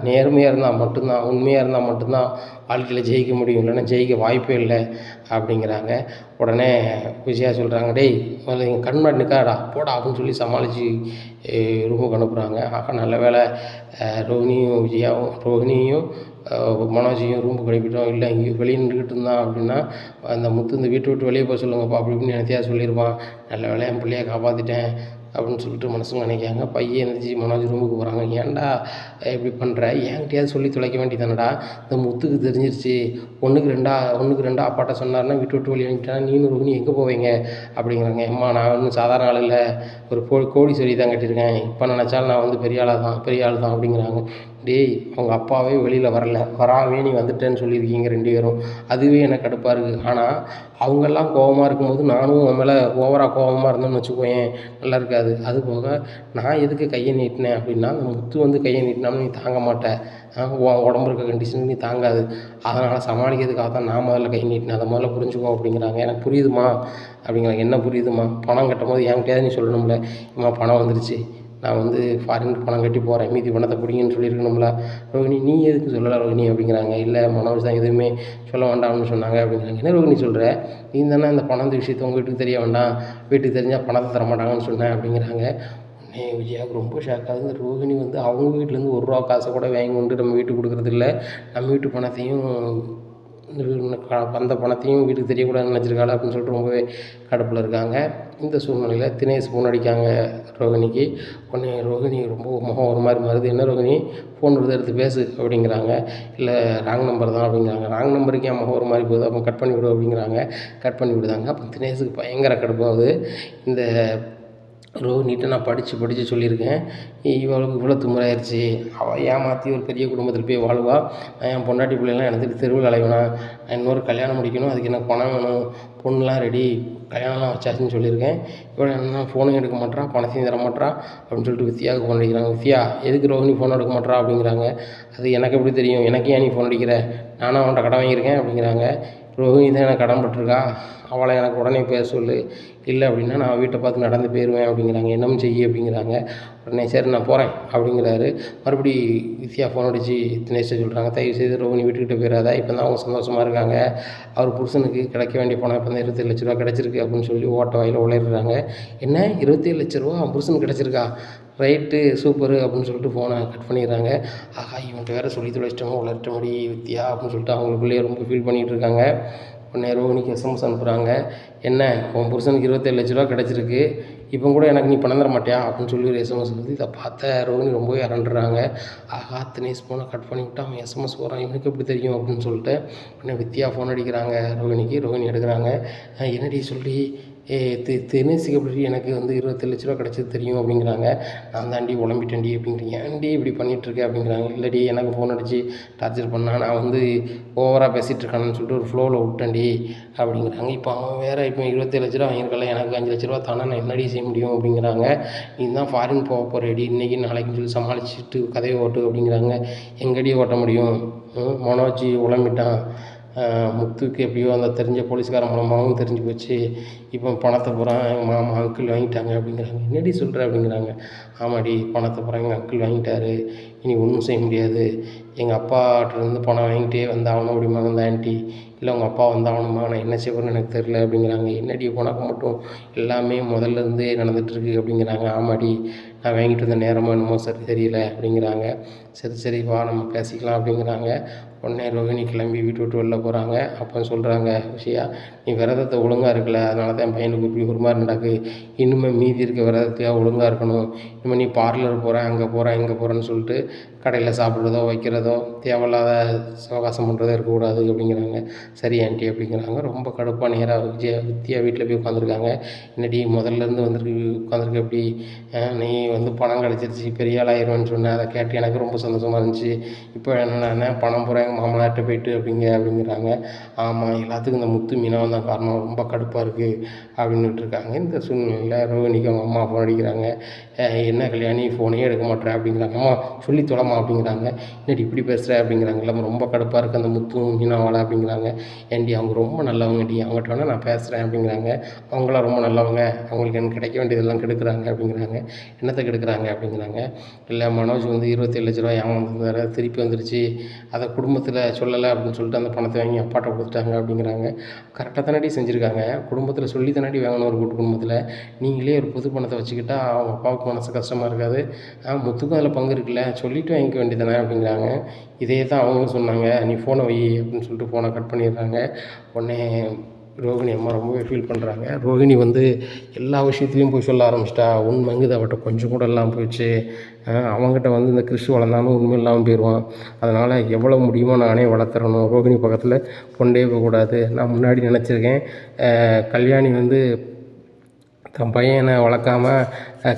நேர்மையாக இருந்தால் மட்டும்தான், உண்மையாக இருந்தால் மட்டும்தான் வாழ்க்கையில் ஜெயிக்க முடியும், இல்லைன்னா ஜெயிக்க வாய்ப்பே இல்லை அப்படிங்கிறாங்க. உடனே விஜயா சொல்கிறாங்க, டேய் முதல்ல எங்கள் கண் மாட்டி நிற்காடா போடா அப்படின்னு சொல்லி சமாளித்து ரூமுக்கு அனுப்புகிறாங்க. ஆகா, நல்ல வேலை ரோஹிணியும் மனோஜையும் ரூமுக்கு அனுப்பிட்டோம். இல்லை இங்கே வெளியே நின்றுக்கிட்டு இருந்தான் அப்படின்னா அந்த முத்து இந்த வீட்டை விட்டு வெளியே போக சொல்லுங்கப்பா அப்படி இப்படின்னு எனத்தையா சொல்லியிருப்பான். நல்ல வேலை என் பிள்ளையை காப்பாற்றிட்டேன் அப்படின்னு சொல்லிட்டு மனசுங்க நினைக்காங்க. பையன் எழுந்திரிச்சி மனோஜ் ரூமுக்கு போகிறாங்க. ஏன்டா இப்படி பண்ணுற, என்கிட்டயாவது சொல்லி தொலைக்க வேண்டியதானடா, இந்த முத்துக்கு தெரிஞ்சிருச்சு, ஒன்றுக்கு ரெண்டா அப்பாட்ட சொன்னார்னா வீட்டு விட்டு வெளியே அனுப்பிட்டா நீனும் ரோகிணி எங்கே போவீங்க அப்படிங்கிறாங்க. அம்மா நான் ஒன்றும் சாதாரண ஆள் இல்லை, ஒரு கோடி சொல்லி தான் கட்டியிருக்கேன், இப்போ நினச்சாலும் நான் வந்து பெரிய ஆள் தான் அப்படிங்கிறாங்க. டேய், அவங்க அப்பாவே வெளியில் வராமே நீ வந்துட்டேன்னு சொல்லியிருக்கீங்க 2 பேரும், அதுவே எனக்கு கடுப்பாக இருக்குது. ஆனால் அவங்கெல்லாம் கோபமாக இருக்கும்போது நானும் அவன் மேலே ஓவராக கோபமாக இருந்தோம்னு வச்சுக்கோயேன், நல்லா இருக்காது. அது போக நான் எதுக்கு கையை நீட்டினேன் அப்படின்னா, அந்த முத்து வந்து கையை நீட்டினாலும் நீ தாங்க மாட்டேன், உன் உடம்பு இருக்க கண்டிஷனுக்கு நீ தாங்காது, அதனால் சமாளிக்கிறதுக்காக தான் நான் முதல்ல கை நீட்டினேன், அதை முதல்ல புரிஞ்சுக்கோ அப்படிங்கிறாங்க. எனக்கு புரியுதுமா அப்படிங்கிறாங்க. என்ன புரியுதுமா, பணம் கட்டும் போது என்கிட்டயாவது நீ சொல்லணும்ல, இம்மா பணம் வந்துருச்சு, நான் வந்து ஃபாரினுக்கு பணம் கட்டி போகிறேன், மீதி பணத்தை பிடிங்கன்னு சொல்லியிருக்கணும்ல. ரோகிணி நீ எதுக்கு சொல்லலை ரோகிணி அப்படிங்கிறாங்க. இல்லை மனோஜ் தான் எதுவுமே சொல்ல வேண்டாம்னு சொன்னாங்க அப்படிங்கிறாங்க. என்ன ரோகிணி சொல்கிற, நீ தானே இந்த பணத்து விஷயத்தை உங்கள் வீட்டுக்கு தெரிய வேண்டாம், வீட்டுக்கு தெரிஞ்சால் பணத்தை தரமாட்டாங்கன்னு சொன்னேன் அப்படிங்கிறாங்க. உடனே விஜயாவுக்கு ரொம்ப ஷாக் ஆகுது. இந்த ரோகிணி வந்து அவங்க வீட்டிலேருந்து ₹1 காசை கூட வாங்கி கொண்டு நம்ம வீட்டுக்கு கொடுக்குறதில்ல, நம்ம வீட்டு பணத்தையும் அந்த பணத்தையும் வீட்டுக்கு தெரியக்கூடாதுன்னு நினச்சிருக்காள் அப்படின்னு சொல்லிட்டு ரொம்பவே கடுப்பில் இருக்காங்க. இந்த சூழ்நிலையில் தினேஷ் ஃபோன் அடிக்காங்க ரோகிணிக்கு. உடனே ரோகிணி ரொம்ப முகம் ஒரு மாதிரி மாறுது. என்ன ரோகிணி, ஃபோன் எடுத்து பேசு அப்படிங்கிறாங்க. இல்லை ராங் நம்பர் தான் அப்படிங்கிறாங்க. ராங் நம்பருக்கு என் முகம் ஒரு மாதிரி போகுது, அப்போ கட் பண்ணி விடு அப்படிங்கிறாங்க. கட் பண்ணி விடுதாங்க. அப்போ தினேஷுக்கு பயங்கர கடுப்பாகுது. இந்த ரோஹிணிகிட்ட நான் படித்து சொல்லியிருக்கேன், இவளுக்கு இவ்வளோ திமிராயிருச்சு, அவள் ஏமாற்றி ஒரு பெரிய குடும்பத்தில் போய் வாழ்வா, நான் என் பொண்டாட்டி பிள்ளைலாம் எனக்கு தெருவில் அலைவேனா, நான் இன்னொரு கல்யாணம் முடிக்கணும், அதுக்கு எனக்கு பணம் வேணும், பொண்ணுலாம் ரெடி, கல்யாணம்லாம் வச்சாச்சுன்னு சொல்லியிருக்கேன். இவ்வளோ என்ன ஃபோனும் எடுக்க மாட்டேறா, பணத்தையும் தர மாட்டேறா அப்படின்னு சொல்லிட்டு வித்யாவுக்கு ஃபோன் அடிக்கிறாங்க. வித்யா எதுக்கு ரோஹிணி ஃபோன் எடுக்க மாட்டேறா அப்படிங்கிறாங்க. அது எனக்கு எப்படி தெரியும், எனக்கு ஏன் நீ ஃபோன் அடிக்கிற, நானும் அவன்கிட்ட கடன் வாங்கியிருக்கேன் அப்படிங்கிறாங்க. ரோஹிணி தான் எனக்கு கடன் பட்டிருக்கா, அவளை எனக்கு உடனே பேச சொல்லு, இல்லை அப்படின்னா நான் வீட்டை பார்த்து நடந்து போயிடுவேன் அப்படிங்கிறாங்க. என்னமும் செய்ய அப்படிங்கிறாங்க. உடனே சரி நான் போகிறேன் அப்படிங்கிறாரு. மறுபடி வித்யா ஃபோன் அடித்து தினேஷை சொல்கிறாங்க, தயவுசெய்து ரோஹிணி வீட்டுக்கிட்ட போயிடாதா, இப்போ தான் அவங்க சந்தோஷமாக இருக்காங்க, அவர் புருஷனுக்கு கிடைக்க வேண்டிய பணம் இப்போ தான் 27 லட்ச ரூபா கிடச்சிருக்கு அப்படின்னு சொல்லி ஓட்ட வாயில் உளறிடுறாங்க. என்ன 27 லட்ச ரூபா அவன் புருஷனுக்கு கிடச்சிருக்கா, ரைட்டு சூப்பரு அப்படின்னு சொல்லிட்டு ஃபோனை கட் பண்ணிடுறாங்க. ஆகா, இவன்ட்டு வேறு சொல்லி தொலைச்சிட்டோமோ உளர்ட்ட முடி வித்யா அப்படின்னு சொல்லிட்டு அவங்களுக்குள்ளேயே ரொம்ப ஃபீல் பண்ணிகிட்டு இருக்காங்க. உடனே ரோஹிணிக்கு எஸ்எம்எஸ் அனுப்புகிறாங்க. என்ன உன் புருஷனுக்கு 27 லட்ச ரூபா கிடச்சிருக்கு, இப்போ கூட எனக்கு நீ பணம் தர மாட்டியா அப்படின்னு சொல்லி ஒரு எஸ்எம்எஸ் வருது. இதை பார்த்த ரோஹிணி ரொம்பவே அரண்டுறாங்க. ஆகா, தினேஷ் ஃபோனை கட் பண்ணிவிட்டு அவன் எஸ்எம்எஸ் போகிறான், இவனுக்கு எப்படி தெரியும் அப்படின்னு சொல்லிட்டு உடனே வித்யா ஃபோன் அடிக்கிறாங்க ரோஹிணிக்கு. ரோஹிணி எடுக்கிறாங்க. என்னடி சொல்லி தினேஷுக்கு எப்படி எனக்கு வந்து 27 லட்ச ரூபா கிடச்சது தெரியும் அப்படிங்கிறாங்க. நான் தாண்டி உழம்பிட்டேன்டி அப்படிங்கிறீங்க, ஏன்டி இப்படி பண்ணிகிட்ருக்கே அப்படிங்கிறாங்க. இல்லடி எனக்கு ஃபோன் அடித்து டார்ச்சர் பண்ணால் நான் வந்து ஓவராக பேசிகிட்டு இருக்கானு சொல்லிட்டு ஒரு ஃப்ளோவில் விட்டேன்டி அப்படிங்கிறாங்க. இப்போ அவன் வேறு இப்போ 27 லட்ச ரூபா வாங்கியிருக்கல, எனக்கு 5 லட்ச ரூபா தானே, நான் என்னடி செய்ய முடியும் அப்படிங்கிறாங்க. நீ தான் ஃபாரின் போக போகிறேடி, இன்றைக்கி நாளைக்குன்னு சொல்லி சமாளிச்சுட்டு கதையை ஓட்டு அப்படிங்கிறாங்க. எங்கடி ஓட்ட முடியும், மனோஜ் உழம்பிட்டான், முத்துக்கு எப்படியோ அந்த தெரிஞ்ச போலீஸ்காரன் மூலமாகவும் தெரிஞ்சு போச்சு, இப்போ பணத்தை பூரா எங்கள் மாமா அங்கிள் வாங்கிட்டாங்க அப்படிங்கிறாங்க. என்னடி சொல்கிற அப்படிங்கிறாங்க. ஆமாடி, பணத்தை பூரா எங்கள் அங்கிள் வாங்கிட்டாரு, இனி ஒன்றும் செய்ய முடியாது, எங்கள் அப்பாட்டிருந்து பணம் வாங்கிட்டே வந்தாகணும் அப்படிம்பாங்க அந்த ஆண்டி. இல்லை உங்கள் அப்பா வந்தாகணுமா, நான் என்ன செய்வேன்னு எனக்கு தெரில அப்படிங்கிறாங்க. என்னடி உனக்கு மட்டும் எல்லாமே முதல்லேருந்தே நடந்துகிட்ருக்கு அப்படிங்கிறாங்க. ஆமாடி, நான் வாங்கிட்டு வந்த நேரமாக என்னமோ தெரியல அப்படிங்கிறாங்க. சரி வா நம்ம பேசிக்கலாம் அப்படிங்கிறாங்க. உடனே ரோகிணி கிளம்பி வீட்டு விட்டு வெளில போகிறாங்க. அப்போ சொல்கிறாங்க விஷயா, நீ விரதத்தை ஒழுங்காக இருக்கல, அதனால தான் என் பையனுக்கு இப்படி ஒரு மாதிரி நடக்கு. இனிமேல் மீதி இருக்க விரதத்தையாக ஒழுங்காக இருக்கணும். இனிமேல் நீ பார்லர் போகிறேன், அங்கே போகிறேன், இங்கே போகிறேன்னு சொல்லிட்டு கடையில் சாப்பிட்றதோ வைக்கிறதோ தேவையில்லாத சவகாசம் பண்ணுறதோ இருக்கக்கூடாது அப்படிங்கிறாங்க. சரி ஆண்டி அப்படிங்கிறாங்க. ரொம்ப கடுப்பாக நேராக வித்தியா வீட்டில் போய் உட்காந்துருக்காங்க. என்னடி முதல்லேருந்து உட்காந்துருக்க எப்படி, நீ வந்து பணம் கிடச்சிருச்சு பெரிய ஆள் ஆயிடுவேன்னு சொன்னேன், அதை கேட்டு எனக்கு ரொம்ப சந்தோஷமாக இருந்துச்சு. இப்போ என்னென்ன பணம் பூரா எங்கள் மாமனார்கிட்ட போயிட்டு அப்படிங்கிறாங்க. ஆமாம், எல்லாத்துக்கும் இந்த முத்து மீனவன் தான் காரணம், ரொம்ப கடுப்பாக இருக்குது அப்படின்னுட்டு இருக்காங்க. இந்த சூழ்நிலையில் ரோகிணிக்கு அவங்க அம்மா ஃபோன் அடிக்கிறாங்க. என்ன கல்யாணி ஃபோனே எடுக்க மாட்டேற அப்படிங்கிறாங்க. அம்மா சொல்லி தொலைமா அப்படிங்கிறாங்க. என்னடி இப்படி பேசுகிற அப்படிங்கிறாங்க. இல்லாமல் ரொம்ப கடுப்பாக இருக்குது அந்த முத்து மீனாவாளா அப்படிங்கிறாங்க. ஏண்டி அவங்க ரொம்ப நல்லவங்கடி, அவங்ககிட்ட வேணால் நான் பேசுகிறேன் அப்படிங்கிறாங்க. அவங்களாம் ரொம்ப நல்லவங்க, அவங்களுக்கு எனக்கு கிடைக்க வேண்டியதெல்லாம் கெடுக்குறாங்க அப்படிங்கிறாங்க. என்னத்தை கெடுக்குறாங்க அப்படிங்கிறாங்க. இல்லை மனோஜ் வந்து 27 லட்ச ரூபா ஏமாந்துருந்தாரு, திருப்பி வந்துருச்சு, அதை குடும்பத்தில் சொல்லலை அப்படின்னு சொல்லிட்டு அந்த பணத்தை வாங்கி அப்பாட்ட கொடுத்துட்டாங்க அப்படிங்கிறாங்க. கரெக்டாக தானடி செஞ்சுருக்காங்க, குடும்பத்தில் சொல்லி தானடி வாங்கணும் ஒரு கூட்டு குடும்பத்தில். நீங்களே ஒரு புது பணத்தை வச்சுக்கிட்டா அவங்க அப்பாவுக்கு மனசு கஷ்டமாக இருக்காது. முத்துக்கும் அதில் பங்கு இருக்குல்ல, சொல்லிவிட்டு வாங்கிக்க வேண்டியதானே அப்படிங்கிறாங்க. இதே தான் அவங்களும் சொன்னாங்க. நீ ஃபோனை வை அப்படின்னு சொல்லிட்டு ஃபோனை கட் பண்ணிடுறாங்க. உடனே ரோகிணி அம்மா ரொம்பவே ஃபீல் பண்ணுறாங்க. ரோகிணி வந்து எல்லா விஷயத்துலையும் போய் சொல்ல ஆரம்பிச்சிட்டா. உண்மைங்குது அவட்ட கொஞ்சம் கூட எல்லாம் போயிடுச்சு. அவங்ககிட்ட வந்து இந்த கிறிஸ்து வளர்ந்தாலும் உண்மை இல்லாமல் போயிடுவான். அதனால் எவ்வளோ முடியுமோ நானே வளர்த்துறணும். ரோகிணி பக்கத்தில் கொண்டே போகக்கூடாது. நான் முன்னாடி நினச்சிருக்கேன், கல்யாணி வந்து தன் பையனை வளர்க்காம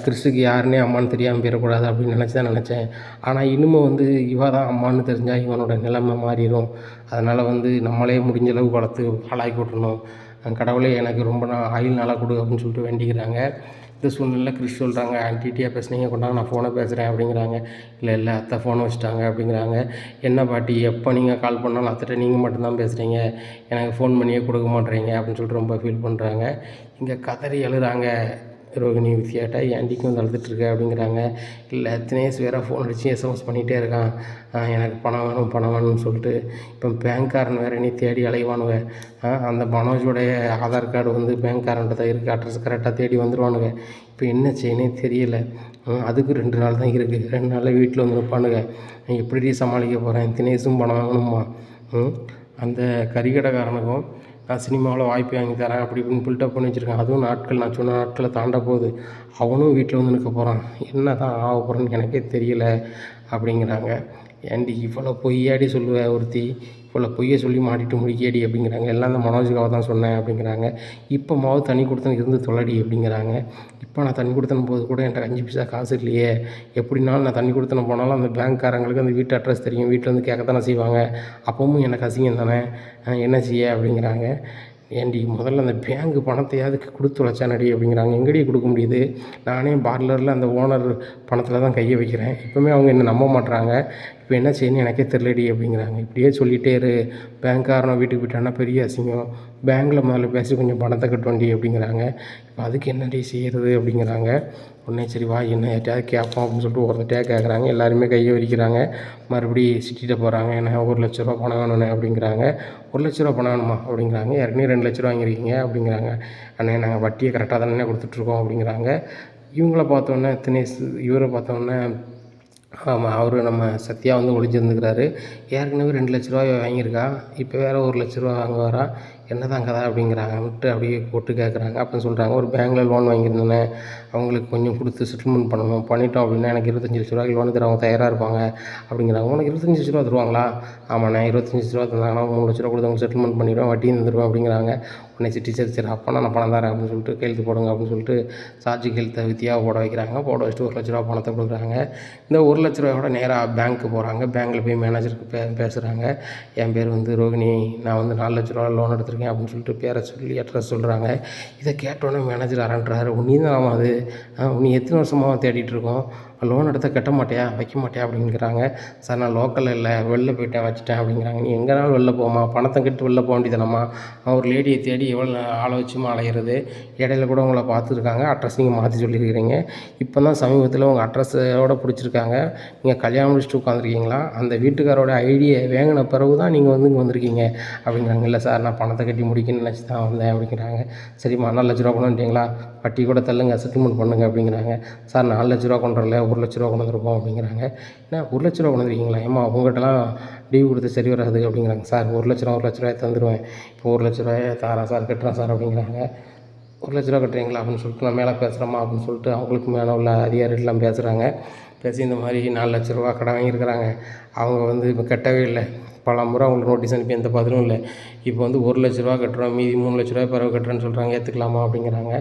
கிறிஸ்துக்கு யாருன்னே அம்மான்னு தெரியாமல் போயிடக்கூடாது அப்படின்னு நினச்சேன். ஆனால் இன்னமும் வந்து இவ தான் அம்மான்னு தெரிஞ்சால் இவனோட நிலைமை மாறிடும். அதனால் வந்து நம்மளே முடிஞ்ச அளவுக்கு வளர்த்து ஆளாக்கி விட்றணும். கடவுளே எனக்கு ரொம்ப ஆயுள் நல்லா கொடு அப்படின்னு சொல்லிட்டு வேண்டிக்கிறாங்க. இந்த சூழ்நிலையில் கிறிஸ் சொல்கிறாங்க, ஆன்ட்டிகிட்டே பேசுனீங்க, கொண்டாங்க நான் ஃபோனை பேசுகிறேன் அப்படிங்கிறாங்க. இல்லை அத்தை ஃபோனை வச்சுட்டாங்க அப்படிங்கிறாங்க. என்ன பாட்டி, எப்போ நீங்கள் கால் பண்ணாலும் அத்தைட்ட நீங்கள் மட்டும்தான் பேசுகிறீங்க, எனக்கு ஃபோன் பண்ணியே கொடுக்க மாட்டேறீங்க அப்படின்னு சொல்லிட்டு ரொம்ப ஃபீல் பண்ணுறாங்க. இங்கே கதறி எழுதுறாங்க ரோகிணி வித்யாட்ட. ஆண்டிக்கும் வந்து அழுதுட்டுருக்க அப்படிங்கிறாங்க. இல்லை தினேஷ் வேறு ஃபோன் அடித்து எஸ்எம்எஸ் பண்ணிகிட்டே இருக்கான், எனக்கு பணம் வேணும்னு சொல்லிட்டு. இப்போ பேங்க்காரன் வேறு நீ தேடி அலைவானுங்க. அந்த மனோஜோடைய ஆதார் கார்டு வந்து பேங்க்காரன்ட்ட தான் இருக்குது, அட்ரஸ் கரெக்டாக தேடி வந்துடுவானுங்க. இப்போ என்ன செய்யனே தெரியலை. அதுக்கு 2 நாள் தான் இருக்குது, 2 நாளில் வீட்டில் வந்து நிற்பானுங்க. எப்படி சமாளிக்க போகிறேன், தினேஷும் பணம் வாங்கணுமா. அந்த கறிக்கடைக்காரனுக்கும் நான் சினிமாவில் வாய்ப்பு வாங்கி தரேன் அப்படி இப்படின்னு பில்டப் பண்ணி வச்சுருக்கேன். அதுவும் நான் சொன்ன நாட்களை தாண்ட போகுது. அவனும் வீட்டில் வந்து நிற்க போகிறான். என்ன தான் ஆக போகிறேன்னு எனக்கே தெரியலை அப்படிங்கிறாங்க. ஏண்டி இவ்வளோ பொய்யாடி சொல்லுவேன் ஒருத்தி, இவ்வளோ பொய்யை சொல்லி மாட்டிட்டு முடிக்கேடி அப்படிங்கிறாங்க. எல்லாம் அந்த மனோஜுக்காக தான் சொன்னேன் அப்படிங்கிறாங்க. இப்போ மாவு தண்ணி கொடுத்தனு இருந்து தொலைடி அப்படிங்கிறாங்க. இப்போ நான் தண்ணி கொடுத்தன போது கூட என்கிட்ட 5 பைசா காசு இல்லையே, எப்படினாலும் நான் தண்ணி கொடுத்தன போனாலும் அந்த பேங்க்காரங்களுக்கு அந்த வீட்டு அட்ரஸ் தெரியும், வீட்டில் வந்து கேட்கத்தானே செய்வாங்க, அப்பவும் எனக்கு அசிங்கம் தானே, என்ன செய்ய அப்படிங்கிறாங்க. ஏண்டி முதல்ல அந்த பேங்க்கு பணத்தையாவது கொடுத்து வச்சானடி அப்படிங்கிறாங்க. எங்கடி கொடுக்க முடியுது, நானே பார்லரில் அந்த ஓனர் பணத்தில் தான் கையை வைக்கிறேன், இப்போவுமே அவங்க என்ன நம்ப மாட்டுறாங்க, இப்போ என்ன செய்யணும் எனக்கே தெரியலடி அப்படிங்கிறாங்க. இப்படியே சொல்லிகிட்டே இரு, பேங்க்காரனை வீட்டுக்கு போயிட்டான்னா பெரிய அசிங்கம், பேங்க்கில் முதல்ல பேசி கொஞ்சம் பணத்தை கட்டுவண்டி அப்படிங்கிறாங்க. இப்போ அதுக்கு என்னடி செய்கிறது அப்படிங்கிறாங்க. உடனே சரி வா என்ன யார்ட்டையாவது கேட்போம் அப்படின்னு சொல்லிட்டு ஒருத்தட்டையாக கேட்குறாங்க. எல்லாருமே கையை விரிக்கிறாங்க. மறுபடி சிட்டிகிட்ட போகிறாங்க. என்ன 1 லட்ச ரூபா பணம் வேணுண்ணே அப்படிங்கிறாங்க. 1 லட்ச ரூபா பணம் வேணுமா அப்படிங்கிறாங்க. ஏற்கனவே 2 லட்ச ரூபா வாங்கியிருக்கீங்க அப்படிங்கிறாங்க. அண்ணே நாங்கள் வட்டியை கரெக்டாக தானே கொடுத்துட்ருக்கோம் அப்படிங்கிறாங்க. இவங்கள பார்த்தோன்னே தினேஷ் இவரை பார்த்தோன்னே ஆமாம், அவர் நம்ம சத்யா வந்து ஒளிஞ்சிருந்துக்கிறாரு. ஏற்கனவே 2 லட்ச ரூபா வாங்கியிருக்கா, இப்போ வேறு 1 லட்ச ரூபா வாங்க வரா, என்ன தான் கதை அப்படிங்கிறாங்க. விட்டு அப்படியே போட்டு கேட்குறாங்க. அப்படின்னு சொல்கிறாங்க, ஒரு பேங்க்கில் லோன் வாங்கியிருந்தேனே, அவங்களுக்கு கொஞ்சம் கொடுத்து செட்டில்மெண்ட் பண்ணணும், பண்ணிட்டோம் அப்படின்னா எனக்கு 25 லட்ச ரூபாய்க்கு லோன் தர அவங்க தயாராக இருப்பாங்க அப்படிங்கிறாங்க. உனக்கு 25 லட்ச ரூபா தருவாங்களா? ஆமாண்ணே, 25 லட்ச ரூபா தந்தாங்கன்னா 3 லட்ச ரூபா கொடுத்து அவங்க செட்டில்மெண்ட் பண்ணிடுவேன், வட்டியும் தந்துடுவேன் அப்படிங்கிறாங்க. உடனே சரி அப்போனா நான் பணம் தரேன் அப்படின்னு சொல்லிட்டு கையெழுத்து போடுங்க அப்படின்னு சொல்லிட்டு சார்ஜ் கையெழுத்தை வித்தியாவை போட வைக்கிறாங்க. போட வச்சுட்டு 1 லட்ச ரூபா பணத்தை கொடுக்குறாங்க. இந்த 1 லட்ச ரூபாயோட நேராக பேங்க்கு போகிறாங்க. பேங்க்கில் போய் மேனேஜருக்கு பேசுகிறாங்க. என் பேர் வந்து ரோகிணி, நான் வந்து 4 லட்ச ரூபா லோன் எடுத்திருக்கேன் அப்படின்னு சொல்லிட்டு பேரை சொல்லி அட்ரஸ் சொல்கிறாங்க. இதை கேட்டோன்னே மேனேஜர் அரண்டுறாரு. நீ தான் ஆமாம், அது நீ எத்தனை வருஷமாக தேடிட்டுருக்கோம், லோன் எடுத்தால் கட்ட மாட்டியா வைக்க மாட்டியா அப்படிங்கிறாங்க. சார் நான் லோக்கலில் இல்லை, வெளில போயிட்டேன் வச்சுட்டேன் அப்படிங்கிறாங்க. நீ எங்கேனாலும் வெளில போமா, பணத்தை கட்டு வெளில போக வேண்டியதானம்மா, ஒரு லேடியை தேடி எவ்வளோ ஆளை வச்சுமா அலையிறது, இடையில கூட உங்களை பார்த்துருக்காங்க, அட்ரஸ் நீங்கள் மாற்றி சொல்லியிருக்கிறீங்க, இப்போ தான் சமீபத்தில் உங்கள் அட்ரஸோடு பிடிச்சிருக்காங்க, நீங்கள் கல்யாணம் முடிச்சுட்டு உட்காந்துருக்கீங்களா, அந்த வீட்டுக்காரோட ஐடியை வாங்கின பிறகு தான் நீங்கள் வந்து இங்கே வந்திருக்கீங்க அப்படிங்கிறாங்க. இல்லை சார் நான் பணத்தை கட்டி முடிக்கணும்னு நினச்சி தான் வந்தேன் அப்படிங்கிறாங்க. சரிம்மா 4 லட்ச ரூபா கொண்டுட்டீங்களா, வட்டி கூட தள்ளுங்க, செட்டில்மெண்ட் பண்ணுங்க அப்படிங்கிறாங்க. சார் 4 லட்ச ரூபா கொண்டு வரல, ரூ. 1,00,000 கொண்டு வந்திருக்கோம் அப்படிங்கிறாங்க. என்ன ரூ. 1,00,000 கொண்டு வந்திருக்கீங்களா? ஏம்மா உங்கள்கிட்டலாம் லீவ் கொடுத்து சரி வராது அப்படிங்கிறாங்க. சார் ரூ. 1,00,000 தந்துடுவேன். இப்போ ரூ. 1,00,000 தாரேன் சார், கட்டுறேன் சார் அப்படிங்கிறாங்க. ரூ. 1,00,000 கட்டுறீங்களா அப்படின்னு சொல்லிட்டு நான் மேலே பேசுகிறேம்மா அப்படின்னு சொல்லிட்டு அவங்களுக்கு மேலே உள்ள அதிகாரிகள்லாம் பேசுகிறாங்க. பேசி இந்த மாதிரி ரூ. 4,00,000 கடன் வாங்கியிருக்கிறாங்க. அவங்க வந்து இப்போ கட்டவே இல்லை. பல முறை அவங்களுக்கு நோட்டீஸ் அனுப்பி எந்த பதிலும் இல்லை. இப்போ வந்து ரூ. 1,00,000 கட்டுறோம், மீதி ரூ. 3,00,000 பிறகு கட்டுறேன்னு சொல்கிறாங்க, ஏற்றுக்கலாமா அப்படிங்கிறாங்க.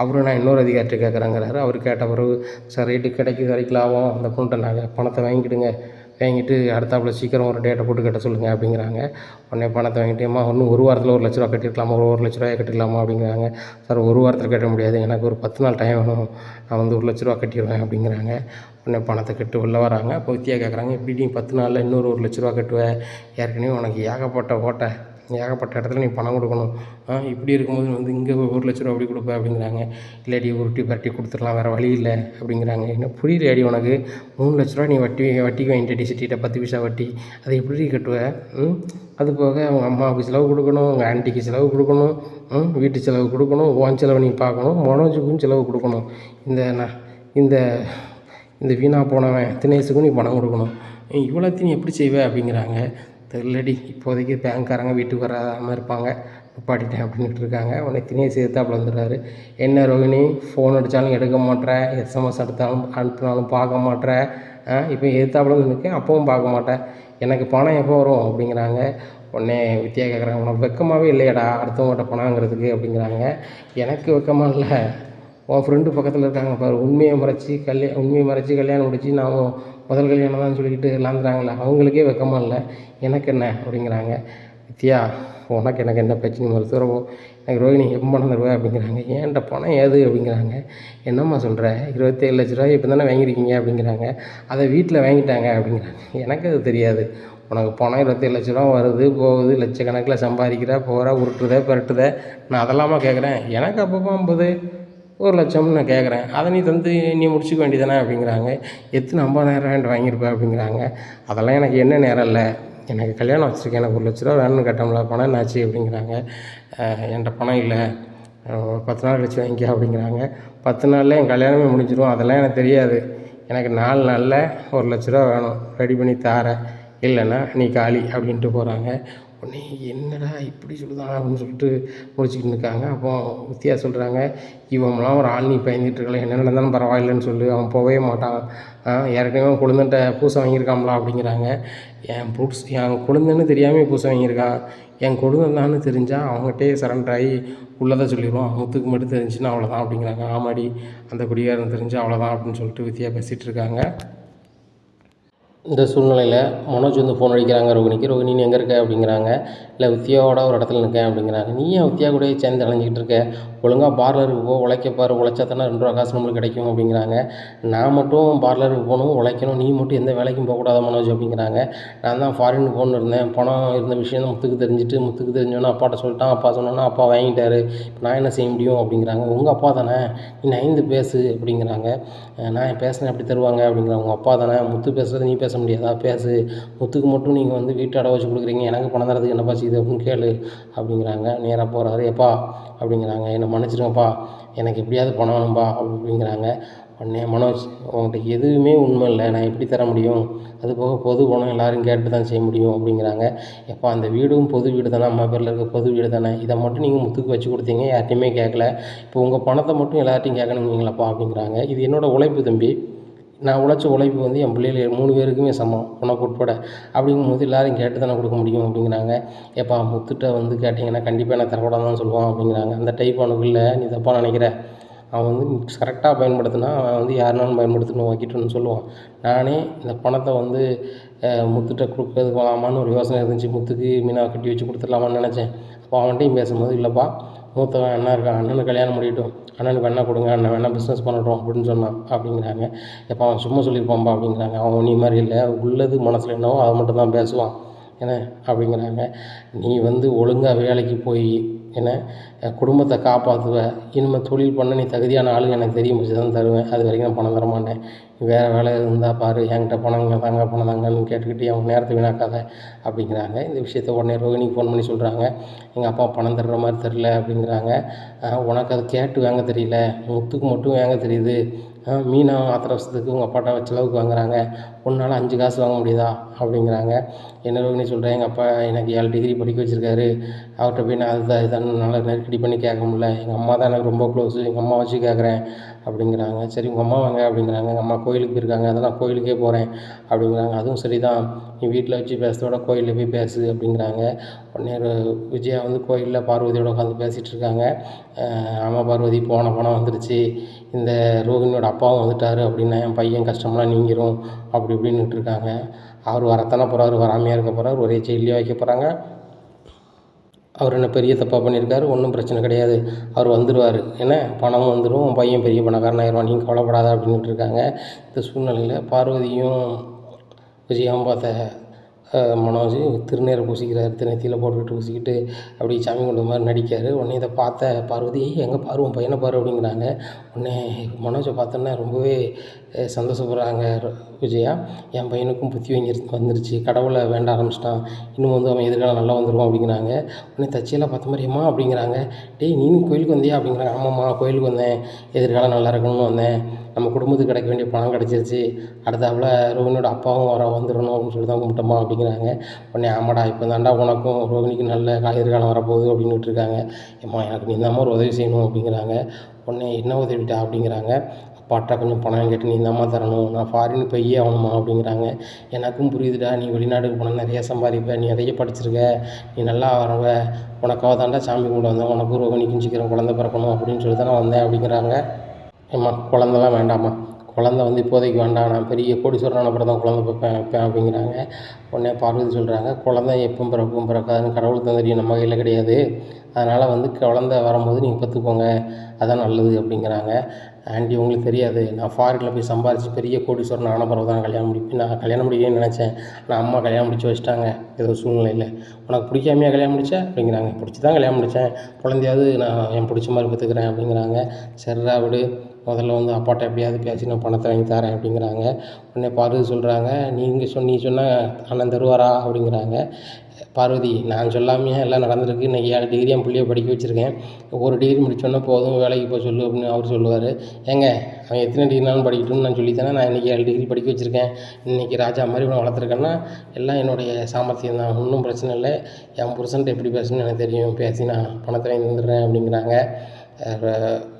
அவரும் நான் இன்னொரு அதிகாரிட்ட கேட்குறேங்கிறாரு. அவர் கேட்ட பிறகு சார் ரேட்டு கிடைக்கு லாபம், அந்த பொண்ணுகிட்ட பணத்தை வாங்கிக்கிடுங்க, வாங்கிட்டு அடுத்தாப்புல சீக்கிரம் ஒரு டேட்டை போட்டு கட்ட சொல்லுங்கள் அப்படிங்கிறாங்க. உடனே பணத்தை வாங்கிட்டு அம்மா இன்னும் ஒரு வாரத்தில் ரூ. 1,00,000 கட்டிடலாமா, ரூ. 1,00,000 கட்டிடலாமா அப்படிங்கிறாங்க. சார் ஒரு வாரத்தில் கட்ட முடியாது, எனக்கு ஒரு 10 நாள் டைம் வேணும், நான் வந்து ரூ. 1,00,000 கட்டிடுவேன் அப்படிங்கிறாங்க. உடனே பணத்தை கட்டு வெளில வராங்க. அப்போ வித்தியா கேட்குறாங்க, எப்படி நீ 10 நாளில் இன்னொரு ரூ. 1,00,000 கட்டுவேன், ஏற்கனவே உனக்கு ஏகப்பட்ட ஓட்டை, ஏகப்பட்ட இடத்துல நீ பணம் கொடுக்கணும், இப்படி இருக்கும்போது வந்து இங்கே ரூ. 1,00,000 அப்படி கொடுப்பேன் அப்படிங்கிறாங்க. இல்லாட்டி உருட்டி பரட்டி கொடுத்துடலாம், வேறு வழி இல்லை அப்படிங்கிறாங்க. என்ன புரியுது அடி உனக்கு, ரூ. 3,00,000 நீ வட்டிக்கு வாங்கிட்டு சிட்டிகிட்ட 10 பைசா வட்டி, அதை எப்படி கட்டுவேன்? அது போக அவங்க அம்மாவுக்கு செலவு கொடுக்கணும், உங்கள் ஆன்ட்டிக்கு செலவு கொடுக்கணும், வீட்டு செலவு கொடுக்கணும், உன் செலவு நீ பார்க்கணும், மனோஜுக்கும் செலவு கொடுக்கணும், இந்த இந்த வீணாக போனவன் தினேஷுக்கும் நீ பணம் கொடுக்கணும், இவ்வளோத்தையும் நீ எப்படி செய்வே அப்படிங்கிறாங்க. தெரியலடி, இப்போதைக்கு பேங்க்காரங்க வீட்டுக்கு வராமல் இருப்பாங்க, நிப்பாட்டிட்டேன் அப்படின்ட்டு இருக்காங்க. உடனே தினேஷ் எதிர்த்தாப்புல வந்துடுறாரு. என்ன ரோகிணி, ஃபோன் அடித்தாலும் எடுக்க மாட்டேன், எஸ்எம்எஸ் அனுப்பினாலும் பார்க்க மாட்டேன், இப்போ எதிர்த்தாப்புல வந்து நிற்கேன் அப்பவும் பார்க்க மாட்டேன், எனக்கு பணம் எப்போ வரும் அப்படிங்கிறாங்க. உடனே வித்தியா கேட்குறாங்க, உனக்கு வெக்கமாகவே இல்லையாடா அடுத்தவங்கள்ட்ட பணங்கிறதுக்கு அப்படிங்கிறாங்க. எனக்கு வெக்கமாக இல்லை, உன் ஃப்ரெண்டு பக்கத்தில் இருக்காங்க பாரு, உண்மையை மறைச்சி கல்யாணம் முடிச்சு நான் முதல் கல்யாணம் தான் சொல்லிக்கிட்டு விளாண்டுறாங்களே, அவங்களுக்கே வெக்கமாக இல்லை, எனக்கு என்ன அப்படிங்கிறாங்க. வித்தியா, உனக்கு எனக்கு என்ன பிரச்சனை மருத்துவரவோ, எனக்கு ரோகிணி எப்போ பணம் தருவேன் அப்படிங்கிறாங்க. ஏன்ட்ட பணம் ஏது அப்படிங்கிறாங்க. என்னம்மா சொல்கிற, 27,00,000 இப்போ தானே வாங்கியிருக்கீங்க அப்படிங்கிறாங்க. அதை வீட்டில் வாங்கிட்டாங்க அப்படிங்கிறாங்க. எனக்கு அது தெரியாது, உனக்கு பணம் 27,00,000 வருது போகுது, லட்சக்கணக்கில் சம்பாதிக்கிற போகிற உருட்டுறத பெரட்டுத, நான் அதெல்லாமா கேட்குறேன், எனக்கு அப்பப்போ 1,00,000 நான் கேட்குறேன், அதை நீ தந்து நீ முடிச்சுக்க வேண்டியதானே அப்படிங்கிறாங்க. எத்தனை 50,000 வாங்கியிருப்பேன் அப்படிங்கிறாங்க. அதெல்லாம் எனக்கு என்ன நேரம் இல்லை, எனக்கு கல்யாணம் வச்சுருக்கேன், எனக்கு ரூ. 1,00,000 வேணும்னு கேட்டோம்ல, பணம் என்னாச்சு அப்படிங்கிறாங்க. என்கிட்ட பணம் இல்லை, 10 நாள் கழிச்சு வாங்கிக்க அப்படிங்கிறாங்க. 10 நாளில் என் கல்யாணமே முடிஞ்சிடும், அதெல்லாம் எனக்கு தெரியாது, எனக்கு 4 நாளில் ரூ. 1,00,000 வேணும், ரெடி பண்ணி தாரேன், இல்லைன்னா நீ காலி அப்படின்ட்டு போகிறாங்க. உடனே என்னடா இப்படி சொல்லுதான் அப்படின்னு சொல்லிட்டு முடிச்சுக்கிட்டு இருக்காங்க. அப்போ வித்தியா சொல்கிறாங்க, இவங்களாம் ஒரு ஆள், நீ பயந்துட்டுருக்கல, என்ன நடந்தாலும் பரவாயில்லைன்னு சொல்லு, அவன் போகவே மாட்டான், ஏற்கனவே கொழுந்தன்ட்ட பூசை வாங்கியிருக்காங்களா அப்படிங்கிறாங்க. என் கொழுந்தன்னு தெரியாமல் பூசை வாங்கியிருக்கான், என் கொழுந்தன்னு தெரிஞ்சால் அவங்ககிட்டே சரண்டர் ஆகி உள்ளதை சொல்லிடுவான், முத்துக்கு மட்டும் தெரிஞ்சுன்னா அவ்வளோதான் அப்படிங்கிறாங்க. ஆமாடி, அந்த குடிகாரன் தெரிஞ்சு அவ்வளோதான் அப்படின்னு சொல்லிட்டு வித்தியா பேசிகிட்டு இருக்காங்க. இந்த சூழ்நிலையில் மனோஜ் வந்து ஃபோன் அடிக்கிறாங்க ரோகிணிக்கு. ரோகிணி நீ எங்கே இருக்க அப்படிங்கிறாங்க. இல்லை வித்தியாவோட ஒரு இடத்துல நிற்கேன் அப்படிங்கிறாங்க. நீ ஏன் வித்தியா கூட சேர்ந்து அலைஞ்சிக்கிட்டு இருக்க, ஒழுங்காக பார்லருக்கு போ, உழைக்கப்பார், உழைச்சா தானே 2 ரூபா காசு நம்மளுக்கு கிடைக்கும் அப்படிங்கிறாங்க. நான் மட்டும் பார்லருக்கு போகணும், உழைக்கணும், நீ மட்டும் எந்த வேலைக்கும் போகக்கூடாத மனோஜ் அப்படிங்கிறாங்க. நான் தான் ஃபாரின் போகணுன்னு இருந்தேன், பணம் இருந்த விஷயம் தான் முத்துக்கு தெரிஞ்சோன்னே அப்பாட்ட சொல்லிட்டான், அப்பா சொன்னோன்னா அப்பா வாங்கிட்டாரு, இப்போ நான் என்ன செய்ய முடியும் அப்படிங்கிறாங்க. உங்கள் அப்பா தானே, நீ நைந்து பேசு அப்படிங்கிறாங்க. நான் பேசினேன் அப்படி தருவாங்க அப்படிங்கிறாங்க. உங்கள் அப்பா தானே, முத்து பேசுகிறது நீ பேச முடியாதா, பேசு, முத்துக்கு மட்டும் நீங்கள் வந்து வீட்டை அடை வச்சு கொடுக்குறீங்க, எனக்கு பணம் தரதுக்கு என்னப்பா செய்யுது அப்படின்னு கேளு அப்படிங்கிறாங்க. நேராக போகிறாரு. எப்பா அப்படிங்கிறாங்க, என்னை மன்னிச்சிருங்கப்பா, எனக்கு எப்படியாவது பணம் வேணும்பா அப்படிங்கிறாங்க. உடனே மனோஜ், உங்கள்கிட்ட எதுவுமே உண்மை இல்லை, நான் எப்படி தர முடியும், அது போக பொது பணம் எல்லோரும் கேட்டு தான் செய்ய முடியும் அப்படிங்கிறாங்க. எப்பா அந்த வீடும் பொது வீடு தானே, அம்மா பேரில் இருக்க பொது வீடு தானே, இதை மட்டும் நீங்கள் முத்துக்கு வச்சு கொடுத்தீங்க, யார்ட்டையுமே கேட்கல, இப்போ உங்கள் பணத்தை மட்டும் எல்லார்ட்டையும் கேட்கணுங்களப்பா அப்படிங்கிறாங்க. இது என்னோடய உழைப்பு தம்பி, நான் உழைச்ச உழைப்பு வந்து என் பிள்ளைகள் 3 பேருக்குமே சமம், உனக்கு உட்பட, அப்படிங்கும்போது எல்லோரும் கேட்டு தானே கொடுக்க முடியும் அப்படிங்கிறாங்க. எப்பா முத்துட்ட வந்து கேட்டிங்கன்னா கண்டிப்பாக நான் தரக்கூடாதுன்னு சொல்லுவான் அப்படிங்கிறாங்க. அந்த டைப் அவனுக்கு இல்லை, நீ தப்பாக நினைக்கிற, அவன் வந்து கரெக்டாக பயன்படுத்தினா அவன் வந்து யாருனாலும் பயன்படுத்தணும் வைக்கிட்டுன்னு சொல்லுவான். நானே இந்த பணத்தை வந்து முத்துட்ட கொடுக்கறதுக்கு போகலாமான்னு ஒரு யோசனை இருந்துச்சு, முத்துக்கு மீனாவை கட்டி வச்சு கொடுத்துடலாமான்னு நினச்சேன். அப்போ அவன்கிட்டையும் பேசும்போது, இல்லைப்பா மூத்தவன் அண்ணா இருக்கான், அண்ணனுக்கு கல்யாணம் முடியட்டும், அண்ணனுக்கு வேணா கொடுங்க, அண்ணன் வேணா பிஸ்னஸ் பண்ணட்டும் அப்படின்னு சொன்னான் அப்படிங்கிறாங்க. எப்போ அவன் சும்மா சொல்லியிருப்பான்பா அப்படிங்கிறாங்க. அவன் நீ மாதிரி இல்லை, உள்ளது மனசில் என்னவோ அதை மட்டும் தான் பேசுவான் என்ன அப்படிங்கிறாங்க. நீ வந்து ஒழுங்காக வேலைக்கு போய் என்ன குடும்பத்தை காப்பாற்றுவ, இனிமேல் தொழில் பண்ண நீ தகுதியான ஆளு எனக்கு தெரியும், வச்சு தான் தருவேன், அது வரைக்கும் நான் பணம் தர மாட்டேன், வேறு வேலை இருந்தால் பாரு, என்கிட்ட பணம் தாங்கன்னு கேட்டுக்கிட்டு அவன் நேரத்தை வீணாக்காத அப்படிங்கிறாங்க. இந்த விஷயத்த உடனே ரோகிணிக்கு ஃபோன் பண்ணி சொல்கிறாங்க. எங்கள் அப்பா பணம் தர்ற மாதிரி தெரில அப்படிங்கிறாங்க. உனக்கு அதை கேட்டு வாங்க தெரியல, முத்துக்கு மட்டும் வாங்க தெரியுது, மீனை ஆத்திர அவசரத்துக்கு உங்கள் அப்பாட்ட செலவுக்கு வாங்குறாங்க, உன்னால் 5 காசு வாங்க முடியுதா அப்படிங்கிறாங்க. என்ன ரோகிணி சொல்கிறேன், எங்கள் அப்பா எனக்கு 7 டிகிரி படிக்க வச்சுருக்காரு, அவர்கிட்ட போய் நான் அதுதான் இதுதான் என்னால் நெருக்கடி பண்ணி கேட்க முடியல, எங்கள் அம்மா தான் எனக்கு ரொம்ப க்ளோஸு, எங்கள் அம்மா வச்சு கேட்குறேன் அப்படிங்கிறாங்க. சரி உங்கள் அம்மா வாங்க அப்படிங்கிறாங்க. எங்கள் அம்மா கோயிலுக்கு போயிருக்காங்க, அதெல்லாம் கோயிலுக்கே போகிறேன் அப்படிங்கிறாங்க. அதுவும் சரி தான், நீ வீட்டில் வச்சு பேசுறதோட கோயிலில் போய் பேசு அப்படிங்கிறாங்க. உடனே விஜயா வந்து கோயிலில் பார்வதியோட உட்காந்து பேசிகிட்டு இருக்காங்க. ஆமாம் பார்வதி, போன பணம் வந்துடுச்சு, இந்த ரோகிணியோட அப்பாவும் வந்துட்டார் அப்படின்னா என் பையன் கஷ்டம்லாம் நீங்கிரும் அப்படி இப்படின்னுட்டு இருக்காங்க. அவர் வரத்தானே போகிறாரு, வராமையாக இருக்க போகிறார், ஒரே ஜெயிலே வைக்க போகிறாங்க. அவர் என்ன பெரிய தப்பாக பண்ணியிருக்காரு, ஒன்றும் பிரச்சனை கிடையாது, அவர் வந்துடுவார், ஏன்னா பணமும் வந்துடும், உன் பையன் பெரிய பணக்காரன் ஆயிடுவான், நீங்கள் கவலைப்படாத அப்படின்ட்டு இருக்காங்க. இந்த சூழ்நிலையில் பார்வதியும் விஜயாவும் பார்த்த மனோஜ் திருநீரை பூசிக்கிறார், நெத்தியில் போட்டுக்கிட்டு பூசிக்கிட்டு அப்படியே சாமி கொண்ட மாதிரி நடிக்கார். உடனே இதை பார்த்த பார்வதி, எங்கே பாரு உன் பையனை பாரு அப்படிங்கிறாங்க. உடனே மனோஜை பார்த்தோன்னே ரொம்பவே சந்தோஷப்படுறாங்க விஜயா. என் பையனுக்கும் புத்தி வந்துருச்சு, கடவுளை வேண்ட ஆரம்பிச்சிட்டான், இன்னும் வந்து அவன் எதிர்காலம் நல்லா வந்துடுவான் அப்படிங்கிறாங்க. உடனே தச்சியெல்லாம் பார்த்த மாதிரியம்மா அப்படிங்கிறாங்க. டேய் நீனும் கோயிலுக்கு வந்தியா அப்படிங்கிறாங்க. ஆமாம்மா கோயிலுக்கு வந்தேன், எதிர்காலம் நல்லா இருக்கணும்னு வந்தேன், நம்ம குடும்பத்துக்கு கிடைக்க வேண்டிய பணம் கிடச்சிருச்சு, அடுத்தாப்புல ரோகிணியோட அப்பாவும் வந்துடணும் அப்படின்னு சொல்லி தான் கும்பிட்டோமா அப்படிங்கிறாங்க. உடனே ஆமாடா இப்போ தாண்டா உனக்கும் ரோகிணிக்கு நல்ல எதிர்காலம் வரப்போகுது அப்படின்னுட்டு இருக்காங்க. ஏம்மா எனக்கு நீ தாம்மா ஒரு உதவி செய்யணும் அப்படிங்கிறாங்க. உடனே என்ன உதவிட்டா அப்படிங்கிறாங்க. அப்பாட்ட கொஞ்சம் பணம் கேட்டு நீ தாம்மா தரணும், நான் ஃபாரின் போயே ஆகணுமா அப்படிங்கிறாங்க. எனக்கும் புரியுதுடா, நீ வெளிநாட்டுக்கு போனால் நிறையா சம்பாதிப்ப, நீ நிறைய படிச்சிருக்க, நீ நல்லா வரவ, உனக்காக தாண்டா சாமி கும்பிட வந்தேன், உனக்கும் ரோகிணிக்கும் சீக்கிரம் குழந்தை பிறக்கணும் அப்படின்னு சொல்லி தான் நான் வந்தேன் அப்படிங்கிறாங்க. ஏம்மா குழந்தலாம் வேண்டாம்மா, குழந்த வந்து இப்போதைக்கு வேண்டாம், நான் பெரிய கோடீஸ்வரன் அப்புறம் தான் குழந்த வைப்பேன் அப்படிங்கிறாங்க. உடனே பார்வதி சொல்கிறாங்க, குழந்தை எப்போ பிறக்கும் பிறக்காதுன்னு கடவுளுக்கு தான் தெரியும், நம்ம கையில் கிடையாது, அதனால் வந்து குழந்த வரும்போது நீங்கள் பெற்றுக்கோங்க, அதான் நல்லது அப்படிங்கிறாங்க. ஆண்டி உங்களுக்கு தெரியாது, நான் ஃபாரினில் போய் சம்பாரித்து பெரிய கோடீஸ்வரன் ஆன பிறகு தான் நான் கல்யாணம் முடிக்கணும்னு நினச்சேன், ஆனால் அம்மா கல்யாணம் முடிச்சு வச்சுட்டாங்க ஏதோ சூழ்நிலையில். உனக்கு பிடிக்காமையா கல்யாணம் முடித்தேன் அப்படிங்கிறாங்க. பிடிச்சி தான் கல்யாணம் முடித்தேன், குழந்தையாவது நான் என் பிடிச்ச மாதிரி பெற்றுக்கிறேன் அப்படிங்கிறாங்க. சரிடா விடு, முதல்ல வந்து அப்பாட்ட எப்படியாவது பேசி நான் பணத்தை வாங்கி தரேன் அப்படிங்கிறாங்க. உடனே பார்வதி சொல்கிறாங்க, நீ சொன்ன அண்ணன் தருவாரா அப்படிங்கிறாங்க. பார்வதி, நான் சொல்லாமையே எல்லாம் நடந்திருக்கு, இன்றைக்கி 7 டிகிரி என் பிள்ளைய படிக்க வச்சுருக்கேன், ஒரு டிகிரி முடிச்சோன்னா போதும் வேலைக்கு போக சொல்லு அப்படின்னு அவர் சொல்லுவார். ஏங்க அவன் எத்தனை டிகிரினாலும் படிக்கட்டும்னு நான் சொல்லித்தானே நான் இன்றைக்கி 7 டிகிரி படிக்க வச்சுருக்கேன், இன்றைக்கி ராஜா மாதிரி இவனை வளர்த்துருக்கேன்னா எல்லாம் என்னுடைய சாமர்த்தியம் தான், ஒன்றும் பிரச்சனை இல்லை, என் புருஷன்ட்டு எப்படி பேசணும்னு எனக்கு தெரியும், பேசி நான் பணத்தை வாங்கி வந்துடுறேன் அப்படிங்கிறாங்க.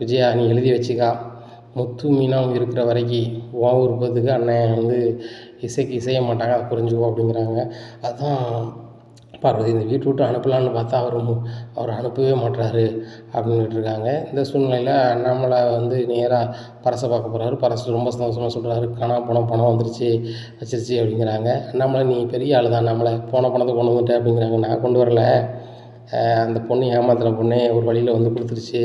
விஜயா நீ எழுதி வச்சுக்கா, முத்து மீனாவும் இருக்கிற வரைக்கும் உன் விருப்பத்துக்கு அண்ணன் வந்து இசைக்கு இசைய மாட்டாங்க, அதை புரிஞ்சுக்கோ அப்படிங்கிறாங்க. அதுதான் பார்வதி இந்த வீட்டை விட்டு அனுப்பலான்னு பார்த்தா அவர் அனுப்பவே மாட்டுறாரு அப்படின்ட்டு இருக்காங்க. இந்த சூழ்நிலையில் அண்ணாமலை வந்து நேராக பரசை பார்க்க போகிறாரு. பரசு ரொம்ப சந்தோஷமாக சொல்கிறாரு, பணம் வந்துருச்சு வச்சிருச்சு அப்படிங்கிறாங்க. அண்ணாமலை நீ பெரிய ஆள் தான், அண்ணாமலை போன பணத்தை கொண்டு வந்துட்டேன் அப்படிங்கிறாங்க. நான் கொண்டு வரல, அந்த பொண்ணு ஏமாத்துகிற பொண்ணே ஒரு வழியில் வந்து கொடுத்துருச்சு,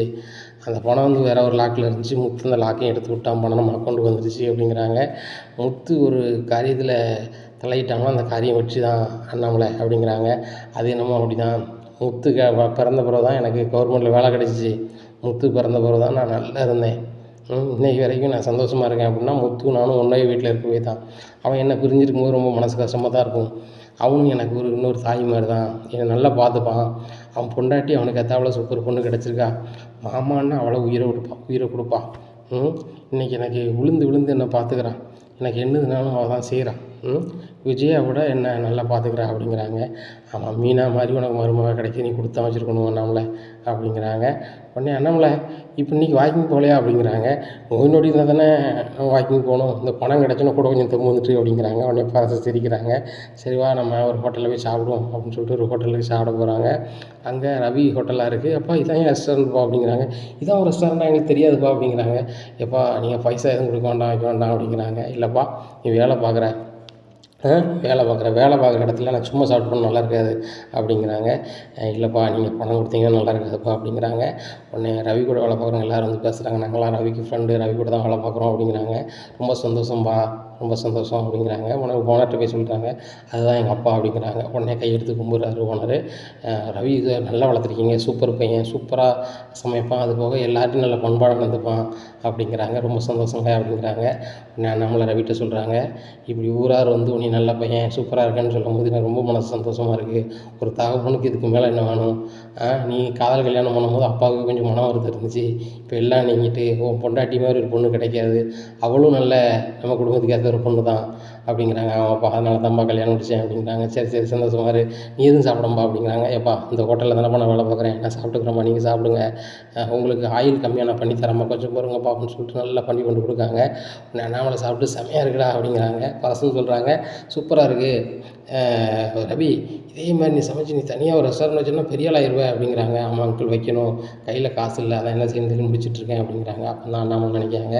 அந்த பணம் வந்து வேறு ஒரு லாக்கில் இருந்துச்சு, முத்து அந்த லாக்கையும் எடுத்து விட்டான், பணம் நம்ம அக்கௌண்ட்டுக்கு வந்துருச்சு அப்படிங்கிறாங்க. முத்து ஒரு காரியத்தில் தலையிட்டாங்கன்னா அந்த காரியம் வச்சு தான் அண்ணாமலை அப்படிங்கிறாங்க. அது என்னமோ அப்படி தான், முத்து பிறந்த பிறகு தான் எனக்கு கவர்மெண்ட்டில் வேலை கிடச்சிச்சு, முத்து பிறந்த பிறகு தான் நான் நல்லா இருந்தேன், இன்றைக்கி வரைக்கும் நான் சந்தோஷமாக இருக்கேன் அப்படின்னா முத்து நானும் ஒன்றே வீட்டில் இருக்கவே தான். அவன் என்னை பிரிஞ்சிருக்கும்போது ரொம்ப மனசு கஷ்டமாக தான் இருக்கும், அவனும் எனக்கு இன்னொரு தாய் மாதிரி தான், என்னை நல்லா பார்த்துப்பான், அவன் பொண்டாட்டி அவனுக்கு எத்தாவில் சூப்பர் பொண்ணு கிடச்சிருக்கா, மாமான்னா அவளை உயிரை கொடுப்பான், இன்றைக்கி எனக்கு விழுந்து என்னை பார்த்துக்கிறான், எனக்கு என்னதுனாலும் அவள் தான் செய்கிறான், விஜயை விட என்ன நல்லா பார்த்துக்கிறா அப்படிங்கிறாங்க. ஆமாம் மீனா மாதிரி உனக்கு மருமக கிடைக்க நீ கொடுத்தா வச்சுருக்கணும் அண்ணாமலை அப்படிங்கிறாங்க. உடனே அண்ணாமலை இப்போ இன்றைக்கி வாக்கிங் போகலையா அப்படிங்கிறாங்க. நோய் நொடி இருந்தால் தானே வாக்கிங் போகணும், இந்த பணம் கிடச்சுன்னா கூட கொஞ்சம் தெம்பு வந்துட்டு அப்படிங்கிறாங்க. உடனே பரசை சிரிக்கிறாங்க. சரிவா நம்ம ஒரு ஹோட்டலில் போய் சாப்பிடுவோம் அப்படின்னு சொல்லிட்டு ஒரு ஹோட்டலில் போய் சாப்பிட போகிறாங்க. அங்கே ரவி ஹோட்டலாக இருக்குது. அப்பா இதான் ஏன் ரெஸ்டாரண்ட்ப்பா அப்படிங்கிறாங்க. இதான் ஒரு ரெஸ்டாரண்ட்டாக எங்களுக்கு தெரியாதுப்பா அப்படிங்கிறாங்க. எப்பா நீங்கள் பைசா எதுவும் கொடுக்க வேண்டாம் வைக்க வேண்டாம் அப்படிங்கிறாங்க. இல்லைப்பா நீ வேலை பார்க்குற இடத்துல நான் சும்மா சாப்பிட்டு நல்லா இருக்காது அப்படிங்கிறாங்க. இல்லைப்பா நீங்கள் பணம் கொடுத்தீங்கன்னா நல்லா இருக்காதுப்பா அப்படிங்கிறாங்க. உடனே ரவி கூட வேலை பார்க்குறவங்க எல்லோரும் வந்து பேசுகிறாங்க, நாங்களாம் ரவிக்கு ஃப்ரெண்டு, ரவி கூட தான் வேலை பார்க்குறோம் அப்படிங்கிறாங்க. ரொம்ப சந்தோஷம்பா ரொம்ப சந்தோஷம் அப்படிங்கிறாங்க. ஓனர்கிட்ட போய் சொல்லிட்டாங்க, அதுதான் எங்கள் அப்பா அப்படிங்கிறாங்க. உடனே கையெடுத்து கும்பிட்றாரு ஓனரு. ரவி இதை நல்லா வளர்த்துருக்கீங்க, சூப்பர் பையன், சூப்பராக சமைப்பான், அது போக எல்லார்ட்டையும் நல்ல பண்பாடாக நடந்துப்பான் அப்படிங்கிறாங்க. ரொம்ப சந்தோஷங்க அப்படிங்கிறாங்க. உடனே அண்ணாமலை ரவிட்ட சொல்கிறாங்க, இப்படி ஊரார் வந்து உன்னை நல்ல பையன் சூப்பராக இருக்கேன்னு சொல்லும்போது எனக்கு ரொம்ப மனசு சந்தோஷமாக இருக்குது. ஒரு தகப்பனுக்கு இதுக்கு மேலே என்ன வேணும்? நீ காதல் கல்யாணம் பண்ணும்போது அப்பாவுக்கு கொஞ்சம் மன வருத்தம் இருந்துச்சு. இப்போ எல்லாம் நீங்கிட்டு உன் பொண்டாட்டி மாதிரி ஒரு பொண்ணு கிடைக்காது, அவளும் நல்ல நம்ம குடும்பத்துக்கு ஏற்ற ஒரு பொண்ணு தான் அப்படிங்கிறாங்க. அப்பா அதனால தான்ப்பா கல்யாணம் முடித்தேன் அப்படிங்கிறாங்க. சரி சரி சந்தோஷமாக இரு, நீ எதுவும் சாப்பிடம்பா அப்படிங்கிறாங்க. ஏப்பா இந்த ஹோட்டலில் தானேப்பா நான் வேலை பார்க்குறேன், நான் சாப்பிட்டுக்கிறேம்மா, நீங்கள் சாப்பிடுங்க, உங்களுக்கு ஆயில் கம்மியாக நான் பண்ணி தரேம்மா, கொஞ்சம் பாருங்கப்பா அப்படின்னு சொல்லிட்டு நல்லா பண்ணி கொண்டு கொடுக்காங்க. அண்ணாமலை சாப்பிட்டு செம்மையாக இருக்குடா அப்படிங்கிறாங்க. பரசன்னு சொல்கிறாங்க, சூப்பராக இருக்குது ரவி, இதே மாதிரி நீ சமைச்சு நீ தனியாக ஒரு ரெஸ்டாரண்ட் வச்சோன்னா பெரிய ஆள் ஆயிடுவே அப்படிங்கிறாங்க. ஆமாம் அங்கிள், வைக்கணும், கையில் காசு இல்லை, அதான் என்ன செய்யணும்னு முடிச்சிட்ருக்கேன் அப்படிங்கிறாங்க. அப்போ தான் அண்ணாமலை நினைக்காங்க,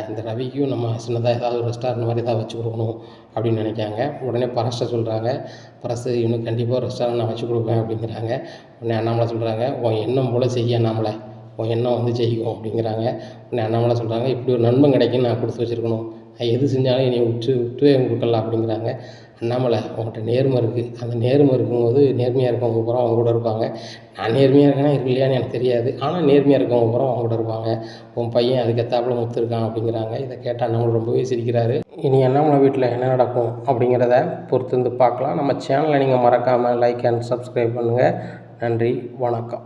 இந்த ரவிக்கும் நம்ம சின்னதாக ஏதாவது ஒரு ரெஸ்டாரண்ட் மாதிரி ஏதாவது வச்சு கொடுக்கணும் அப்படின்னு நினைக்காங்க. உடனே பரஸ்ட்டை சொல்கிறாங்க, பரசு இவனுக்கு கண்டிப்பாக ஒரு ரெஸ்டாரண்ட் நான் வச்சு கொடுப்பேன் அப்படிங்கிறாங்க. உடனே அண்ணாமலை சொல்கிறாங்க, உன் எண்ணம் போல் செய்ய அண்ணாமலை, உன் எண்ணம் வந்து ஜெயிக்கும் அப்படிங்கிறாங்க. உடனே அண்ணாமலை சொல்கிறாங்க, இப்படி ஒரு நண்பன் கிடைக்குன்னு நான் கொடுத்து வச்சுருக்கணும், நான் எது செஞ்சாலும் என்னை விட்டுவே கொடுக்கலாம் அப்படிங்கிறாங்க. அண்ணாமலை, உங்கள்கிட்ட நேர்மை இருக்குது, அந்த நேர்மை இருக்கும்போது நேர்மையாக இருக்கவங்க பூரா அவங்க கூட இருப்பாங்க. நான் நேர்மையாக இருக்கேனா இல்லையான்னு எனக்கு தெரியாது, ஆனால் நேர்மையாக இருக்கவங்க பூரா அவங்க கூட இருப்பாங்க. உன் பையன் அதுக்கேற்றாப்புல முத்து இருக்கான் அப்படிங்கிறாங்க. இதை கேட்டால் அண்ணாமலை ரொம்பவே சிரிக்கிறாரு. இனி அண்ணாமலை வீட்டில் என்ன நடக்கும் அப்படிங்கிறத பொறுத்து வந்து பார்க்கலாம். நம்ம சேனலை நீங்கள் மறக்காமல் லைக் அண்ட் சப்ஸ்கிரைப் பண்ணுங்கள். நன்றி, வணக்கம்.